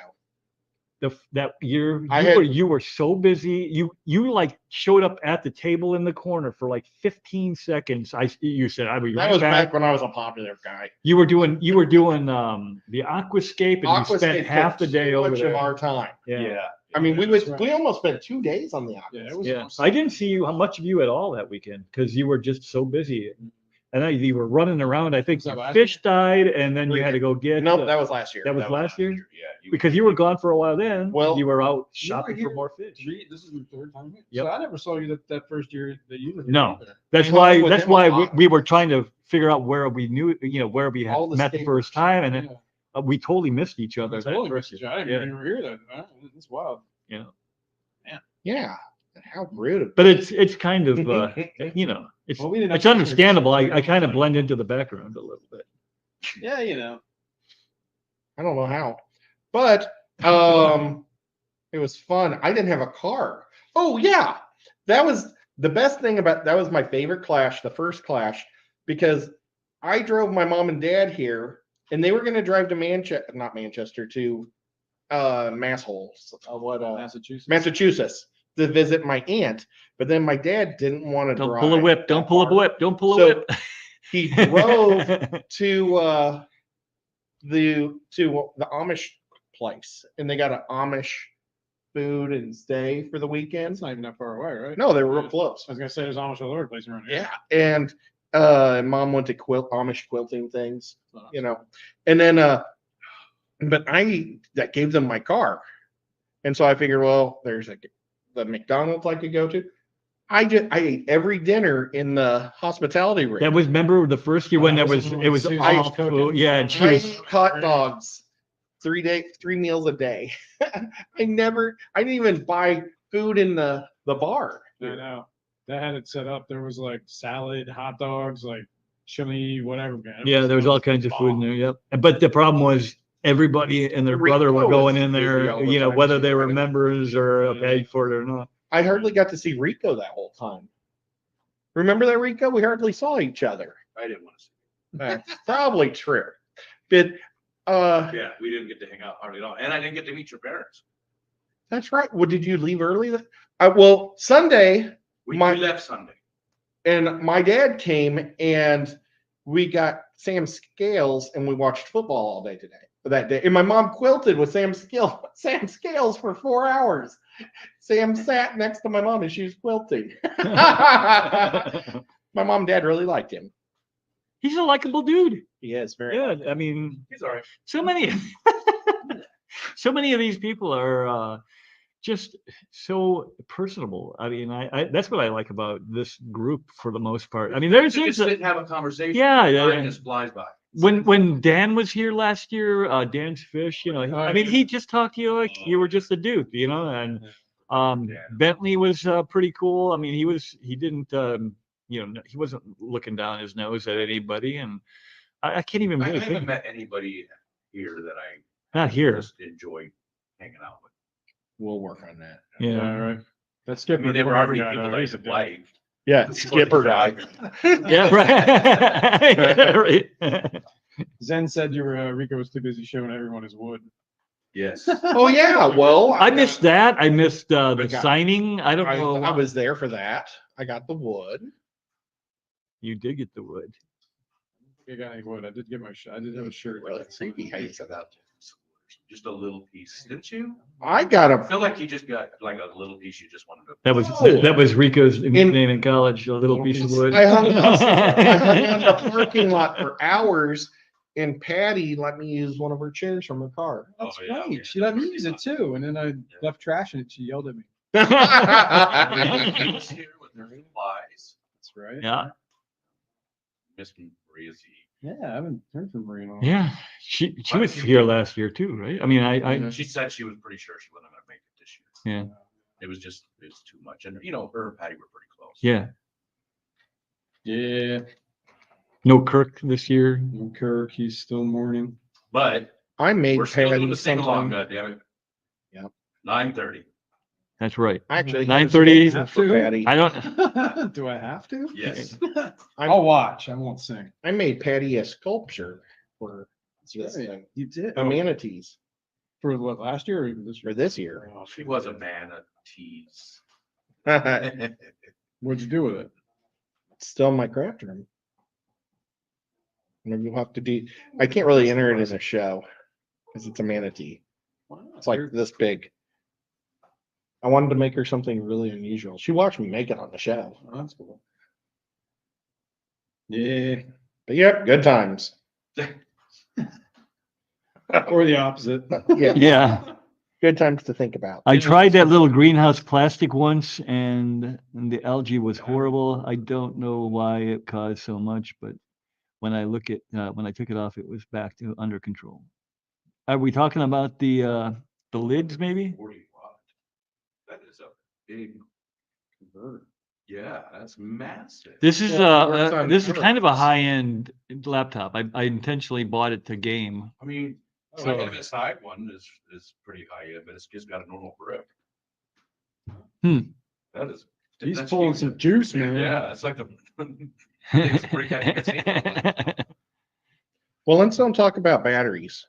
That year I you were so busy. You like showed up at the table in the corner for like 15 seconds. You said I would be That right was back. back when I was a popular guy. You were doing the aquascape, and we spent Aquascape half the took day so over much there. of our time. Yeah. I mean, that's right. we almost spent 2 days on the aquascape. Yeah, it was Yeah. awesome. I didn't see how much of you at all that weekend because you were just so busy. And you were running around. I think Was that your last fish died, and then you had to go get. Nope, that was last year. that was last year? Yeah. Because you were gone for a while then. Well, you were out You were shopping for here more fish. This is the third time. Yep. So I never saw you that first year that you were here No. either. That's I hung why. with That's him a why lot. we were trying to figure out where we knew, where we had All the met the skaters. first time, and then Yeah. we totally missed each other. That's that totally first missed year. you. I didn't even hear that. It's wild. Yeah. Yeah. How rude of But it's kind of it's Well, we didn't have it's to- understandable. I kind of blend into the background a little bit. Yeah, you know. I don't know how. But it was fun. I didn't have a car. Oh yeah. That was the best thing about that was my favorite clash, the first clash, because I drove my mom and dad here and they were gonna drive to Manchester to Massholes. Massachusetts to visit my aunt. But then my dad didn't want to Don't drive. pull a whip. Don't that pull a far. whip. Don't pull a So, whip. He drove to the Amish place, and they got an Amish food and stay for the weekend. It's not even that far away, right? No, they were real close. I was gonna say there's Amish all over the place around here. Yeah, and mom went to Amish quilting things, and then but that gave them my car, and so I figured, well, there's the McDonald's I could go to. I ate every dinner in the hospitality room. That was, remember the first year when That there was was, the one it was with Susan all was cooking. food. Yeah, and she I was, ate hot dogs 3 meals a day. I didn't even buy food in the bar. I know. That had it set up. There was like salad, hot dogs, like chili, whatever, man. yeah, there was all kinds of food in there. Yep. But the problem was everybody and their Riko brother were was going in busy there, all the time. whether they were members or Yeah. paid for it or not. I hardly got to see Riko that whole time. Remember that, Riko? We hardly saw each other. I didn't want to see. That's probably true. But Yeah, we didn't get to hang out hardly at all, and I didn't get to meet your parents. that's right. Well, did you leave early? Well, Sunday, We My- left Sunday. and my dad came and we got Sam Scales and we watched football all day that day. And my mom quilted with Sam Scales for 4 hours. Sam sat next to my mom and she was quilting. My mom and dad really liked him. He's a likable dude. He is very. Yeah, I mean, He's all right. so many, so many of these people are just so personable. I mean, I that's what I like about this group for the most part. I mean, We there's just sit and have a conversation. yeah, Time yeah. just flies by. When Dan was here last year, Dan's Fish, I mean, he just talked to you like you were just a dude, and Yeah. Bentley was pretty cool. I mean, he didn't, he wasn't looking down his nose at anybody, and I can't even I really haven't think, met anybody here that I not here. just enjoy hanging out with. We'll work on that. Yeah. All right. That's I Skipper. mean, they were already Yeah, people no, that I he's a could dick. like. Yeah, skipper guy. Yeah, right. Right. Zen said Riko was too busy showing everyone his wood. Yes. Oh yeah, well, I missed that. I missed the got- signing. I don't know. I was there for that. I got the wood. You did get the wood. I got any wood. I did get I did have a shirt. Really, see how you said that. Just a little piece, didn't you? I got I a. feel like you just got like a little piece you just wanted to. That was Oh. that was Rico's name in college. A little piece of wood. I hung on the parking lot for hours, and Patty let me use one of her chairs from her car. That's Oh, yeah, right. yeah. She let me use it too, and then I left trash in it. She yelled at me. It's here with their supplies. That's right. Yeah, Miss Maria's Yeah, I haven't heard from Marie in a while. yeah. She was here last year too, right? I mean, I She said she was pretty sure she wasn't going to make it this year. yeah, It was too much, and her and Patty were pretty close. yeah. Yeah. No Kirk this year. And Kirk, he's still mourning. But I made we're still doing Patty the sing along, something. damn it. Yep. 9:30. That's right. Actually, 9:30 for Patty. I don't. Do I have to? Yes. I'll watch. I won't sing. I made Patty a sculpture for this right. thing. You did. A manatees For what, last year or even this for year? this year. Oh, she was a man of tease. What'd you do with it? Still in my craft room. Maybe you'll have to do. I can't really enter it as a show because it's a manatee. Wow, It's like this big. I wanted to make her something really unusual. She watched me make it on the show. oh, that's cool. Yeah. But yep, good times. Or the opposite. Yeah, Yeah, good times to think about. I tried that little greenhouse plastic once, and the algae was horrible. I don't know why it caused so much, but when I when I took it off, it was back to under control. Are we talking about the lids, maybe? 40 watt. That is a big converter. Yeah, that's massive. This is Well, it works on this is kind of a curves. high-end laptop. I intentionally bought it to game. I mean, So- the MSI one is pretty high end, but it's just got a normal grip. Hmm. That is. He's that's pulling huge. some juice, man. Yeah, it's like the. It's pretty heavy. Well, let's don't talk about batteries.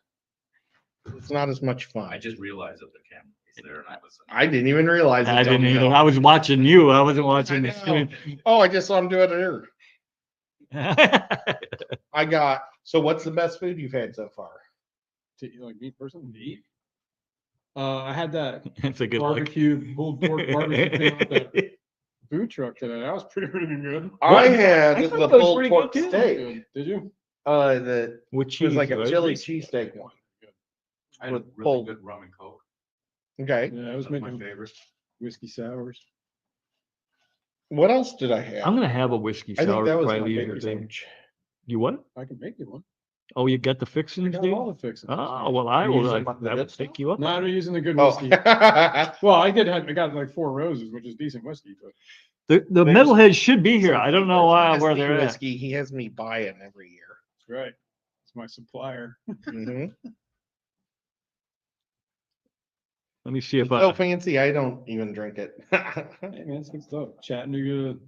It's not as much I fun. just realized that the camera was there and I was. I didn't even realize. I until didn't either. now. I was watching you. I wasn't watching the I screen. Oh, I just saw him do it here. I got. So, what's the best food you've had so far? Like me personally, to eat. I had that It's a good look. barbecue, pulled pork barbecue thing with the food truck today. That was pretty good. I had I the thought that was pulled pretty pork good, too. steak. Did you? The With it cheese, was like a right? chili cheesesteak one. I had with really pulled- good rum and coke. Okay. Yeah, I was That's my making favorite. whiskey sours. What else did I have? I'm gonna have a whiskey I think sour that was my Riley favorite today. sandwich. You what? I can make you one. Oh, you got the I fixings, got dude? all the fixings. Oh, well, I You will. use I, them on the that would good take you up. No, I'm using the good Oh. whiskey. Well, I got like 4 roses, which is decent whiskey, but The There's- metalheads should be here. I don't know why where Tennessee they're at. whiskey, he has me buy it every year. that's right. It's my supplier. Mhm. Let me see if It's so I. fancy, I don't even drink it. Hey man, it's good stuff. Chattanooga.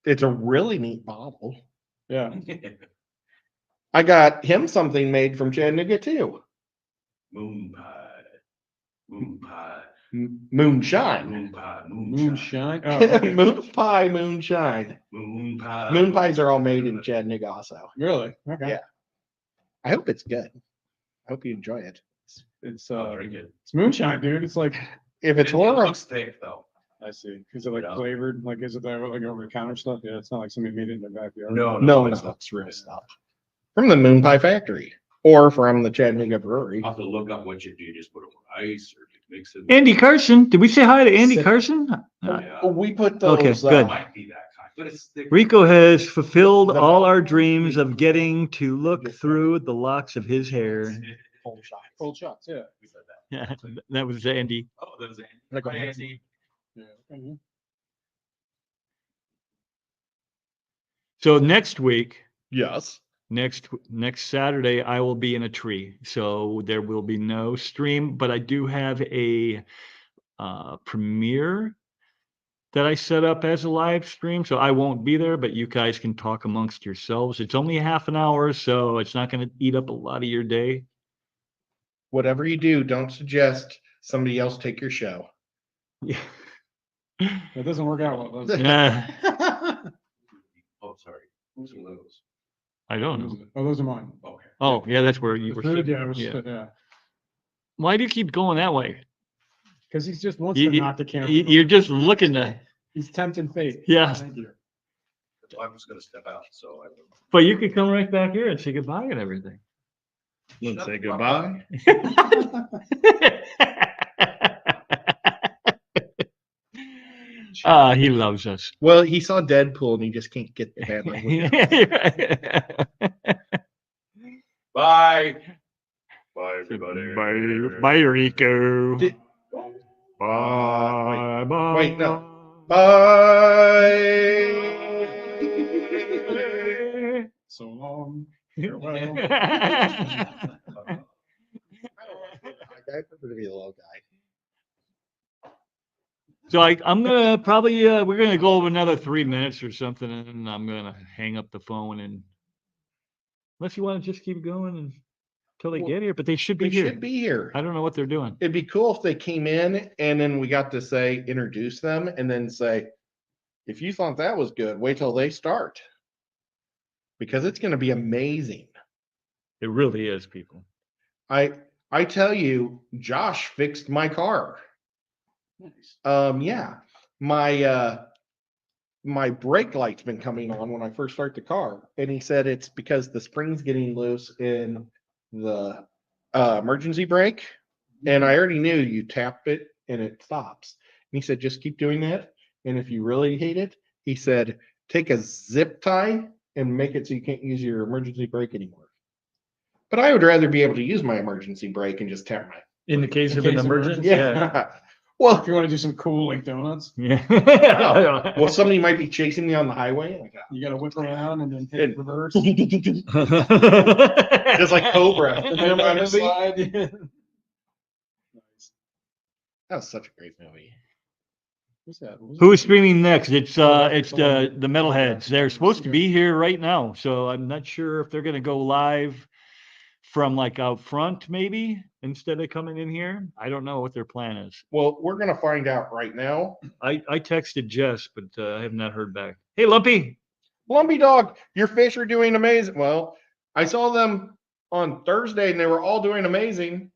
It's a really neat bottle. Yeah. I got him something made from Chattanooga too. Moon pie. Moon pie. Moonshine. Moon pie. Moonshine. Oh, okay. Moon pie, moonshine. Moon pie. Moon pies are all made in Chattanooga also. Really? Okay. Yeah. I hope it's good. I hope you enjoy it. It's I'll drink it. it's moonshine, dude. It's like If it's It horrible, looks thick though. I see. Is it like Yeah. flavored? Like is it like over the counter stuff? Yeah, it's not like somebody made it in their backyard. no, it's real stuff. From the Moon Pie Factory or from the Chattanooga Brewery. I'll have to look up what you do. You just put it with ice or you mix it. Andy Carson. Did we say hi to Andy Sit- Carson? Yeah. Oh, we put those. Okay, good. It might be that kind, but it's thick. Rico has fulfilled The- all our dreams of getting to look through the locks of his hair. Cold shot. Cold shots. Yeah. We said that. Yeah, that was Andy. Oh, that was Andy. Like a Hi, hand- Andy. Yeah. Mhm. So next week, Yes. next Saturday, I will be in a tree. So there will be no stream, but I do have a premiere that I set up as a live stream, so I won't be there, but you guys can talk amongst yourselves. It's only half an hour, so it's not going to eat up a lot of your day. Whatever you do, don't suggest somebody else take your show. Yeah. That doesn't work out well. does it? Yeah, Oh, sorry. Who's are those? I don't know. Oh, those are mine. Okay. Oh, yeah, that's where you The were food, sitting. yeah, it was- Yeah. yeah. Why do you keep going that way? Because he just wants You- to knock the camera. You're just looking to, He's tempting fate. yeah. Thank you. I was gonna step out, so I. But you could come right back here and say goodbye and everything. Let's say goodbye. He loves us. Well, he saw Deadpool and he just can't get the bad language. Bye. Bye, everybody. Bye, Riko. Did- Bye, bye. Wait, no. Bye. So long. I prefer to be a little guy. So I'm gonna probably we're gonna go over another 3 minutes or something, and then I'm gonna hang up the phone. And unless you want to just keep going until they Well, get here, but they should be They here. should be here. I don't know what they're doing. It'd be cool if they came in and then we got to say, introduce them and then say, if you thought that was good, wait till they start. Because it's going to be amazing. It really is, people. I tell you, Josh fixed my car. Nice. Yeah. My brake light's been coming on when I first start the car. And he said it's because the spring's getting loose in the emergency brake. And I already knew you tap it and it stops. And he said, just keep doing that. And if you really hate it, he said, take a zip tie and make it so you can't use your emergency brake anymore. But I would rather be able to use my emergency brake and just tap my. In the case In of an case of emergency. Yeah. Well, If you want to do some cool like donuts, Yeah. well, somebody might be chasing me on the highway. Like, you got to whip around and then hit And- reverse. just like Cobra. And then Remember that on the movie? slide. Yeah. Nice. That was such a great movie. What's that? What was Who it? is streaming next? It's Oh, that's it's the the one. the metalheads. They're supposed to be here right now, so I'm not sure if they're gonna go live from like out front maybe instead of coming in here. I don't know what their plan is. Well, we're gonna find out right now. I texted Jess, but I have not heard back. Hey, Lumpy. Lumpy Dog, your fish are doing amazing. Well, I saw them on Thursday and they were all doing amazing.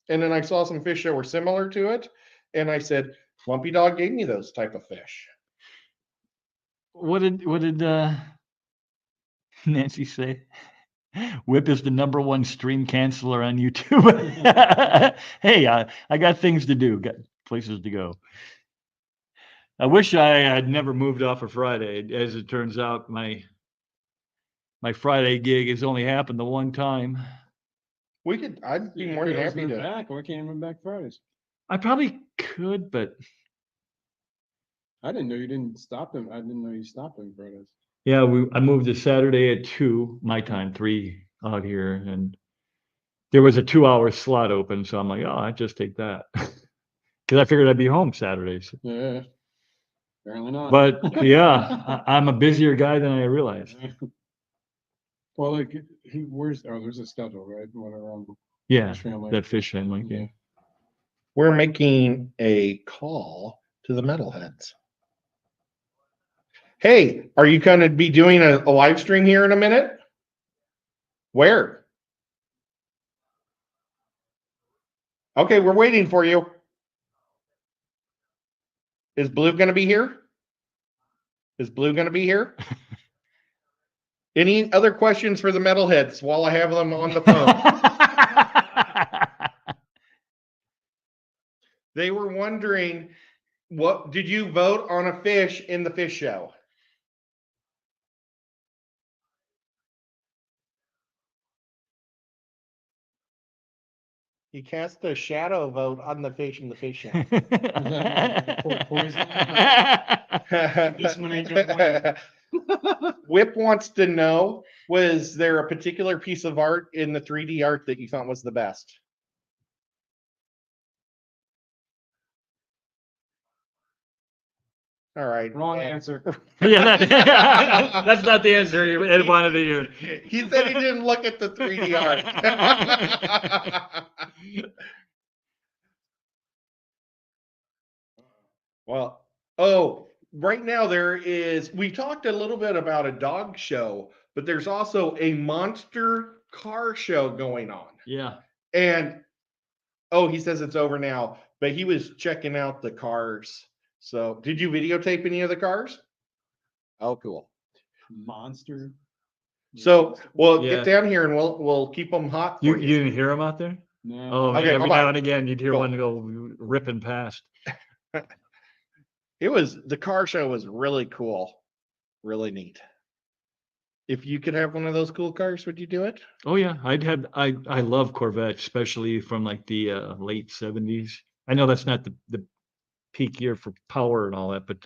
And then I saw some fish that were similar to it. And I said, Lumpy Dog gave me those type of fish. What did Nancy say? Whip is the #1 stream canceler on YouTube. Hey, I got things to do, got places to go. I wish I had never moved off of Friday. As it turns out, my Friday gig has only happened the one time. I'd be more You than could always happy move to. back. Why can't you move back Fridays? I probably could, but I didn't know you didn't stop them. I didn't know you stopped them Fridays. yeah, I moved to Saturday at 2 my time, 3 out here, and there was a 2-hour slot open, so I'm like, oh, I just take that because I figured I'd be home Saturdays. Yeah. Apparently not. But yeah, I'm a busier guy than I realized. Well, like, there's a schedule, right? Whatever. Yeah, Fish family. that fish family. Yeah. We're making a call to the metalheads. Hey, are you going to be doing a live stream here in a minute? Where? Okay, we're waiting for you. Is Blue going to be here? Is Blue going to be here? Any other questions for the metalheads while I have them on the phone? They were wondering, what did you vote on a fish in the fish show? You cast a shadow vote on the fish in the fish show. This one ain't gonna Whip wants to know, was there a particular piece of art in the 3D art that you thought was the best? All right. Wrong answer. Yeah, that's not the answer Ed wanted to hear. He said he didn't look at the 3D art. Well, right now we talked a little bit about a dog show, but there's also a monster car show going on. Yeah. And he says it's over now, but he was checking out the cars. So did you videotape any of the cars? Oh, cool. Monster. So we'll Yeah. get down here and we'll keep them hot. You For you. didn't hear him out there? No. Oh, Okay, every bye-bye. now and again you'd hear Cool. one go ripping past. The car show was really cool, really neat. If you could have one of those cool cars, would you do it? Oh yeah, I love Corvettes, especially from like the late 70s. I know that's not the peak year for power and all that, but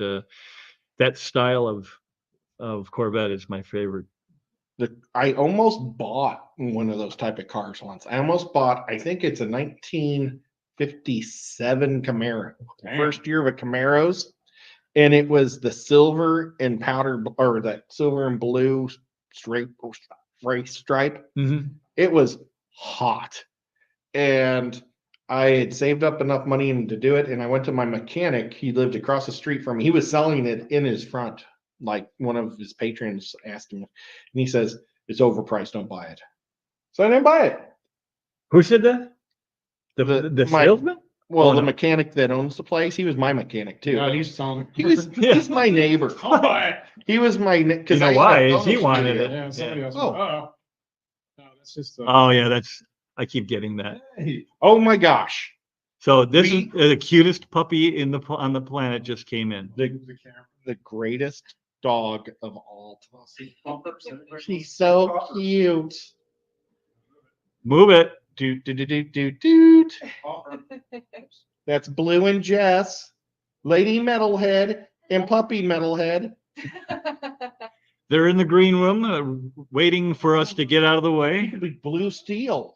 that style of Corvette is my favorite. I almost bought one of those type of cars once. I think it's a 1957 Camaro, first year of a Camaros, and it was the silver and that silver and blue stripe. Mm-hmm. It was hot, and I had saved up enough money to do it, and I went to my mechanic. He lived across the street from me. He was selling it in his front. Like one of his patrons asked him, and he says, "It's overpriced, don't buy it." So I didn't buy it. Who said that? The salesman? Well, Oh, the no. mechanic that owns the place, he was my mechanic too. Yeah, But he's selling. he's my neighbor. He was my because You know why? Is he wanted it. Yeah, somebody else. Oh. Oh, no, that's just. Oh yeah, I keep getting that. Oh my gosh, So this is the cutest puppy on the planet just came in. the greatest dog of all time. She's so cute. Move it. Doot. That's Blue and Jess, Lady Metalhead, and Puppy Metalhead. They're in the green room waiting for us to get out of the way. Blue Steel.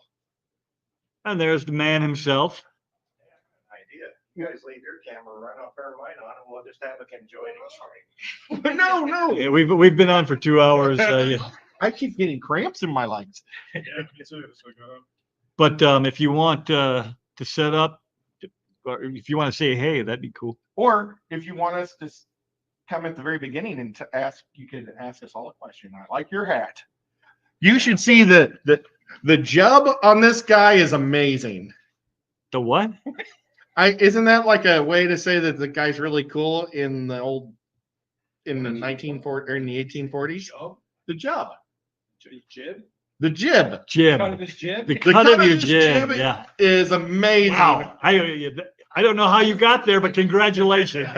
And there's the man himself. Idea. You guys leave your camera right off our light on, and we'll just have a conjoining stream. No. Yeah, we've been on for 2 hours. Yeah. I keep getting cramps in my legs. But if you want to set up, or if you want to say hey, that'd be cool. Or if you want us to come at the very beginning and you could ask us all a question. I like your hat. You should see the jub on this guy is amazing. The what? Isn't that like a way to say that the guy's really cool in the 1940 or in the 1840s? The jub. Jib? The jib. Jib. Cut of his jib? The cut of your his jib. Yeah. is amazing. Wow. I don't know how you got there, but congratulations.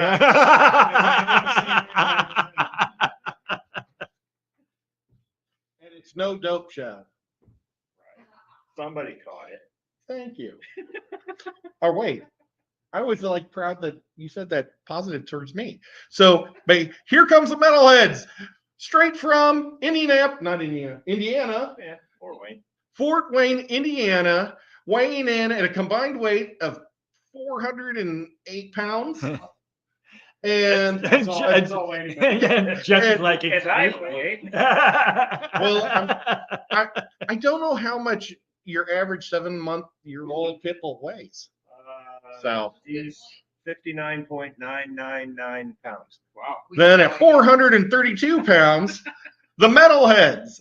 And it's no dope show. Somebody caught it. Thank you. Or wait, I was like proud that you said that positive towards me. So, but here comes the metalheads, straight from Indiana, Yeah, or Wayne. Fort Wayne, Indiana, weighing in at a combined weight of 408 pounds. And Just like And I weigh. well, I don't know how much your average 7-month-old pit bull weighs. So He's 59.999 pounds. Wow. then at 432 pounds, the metalheads.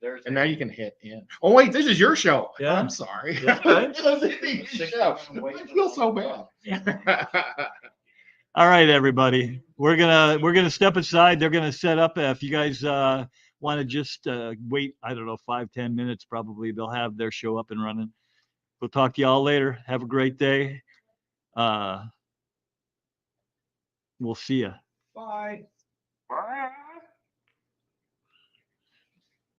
There's And now you can hit in. Oh wait, this is your show. Yeah. I'm sorry. That's fine. This is your show. I feel so bad. All right, everybody. We're gonna step aside. They're gonna set up. If you guys want to just wait, I don't know, 5-10 minutes, probably they'll have their show up and running. We'll talk to y'all later. Have a great day. We'll see ya. Bye. Bye.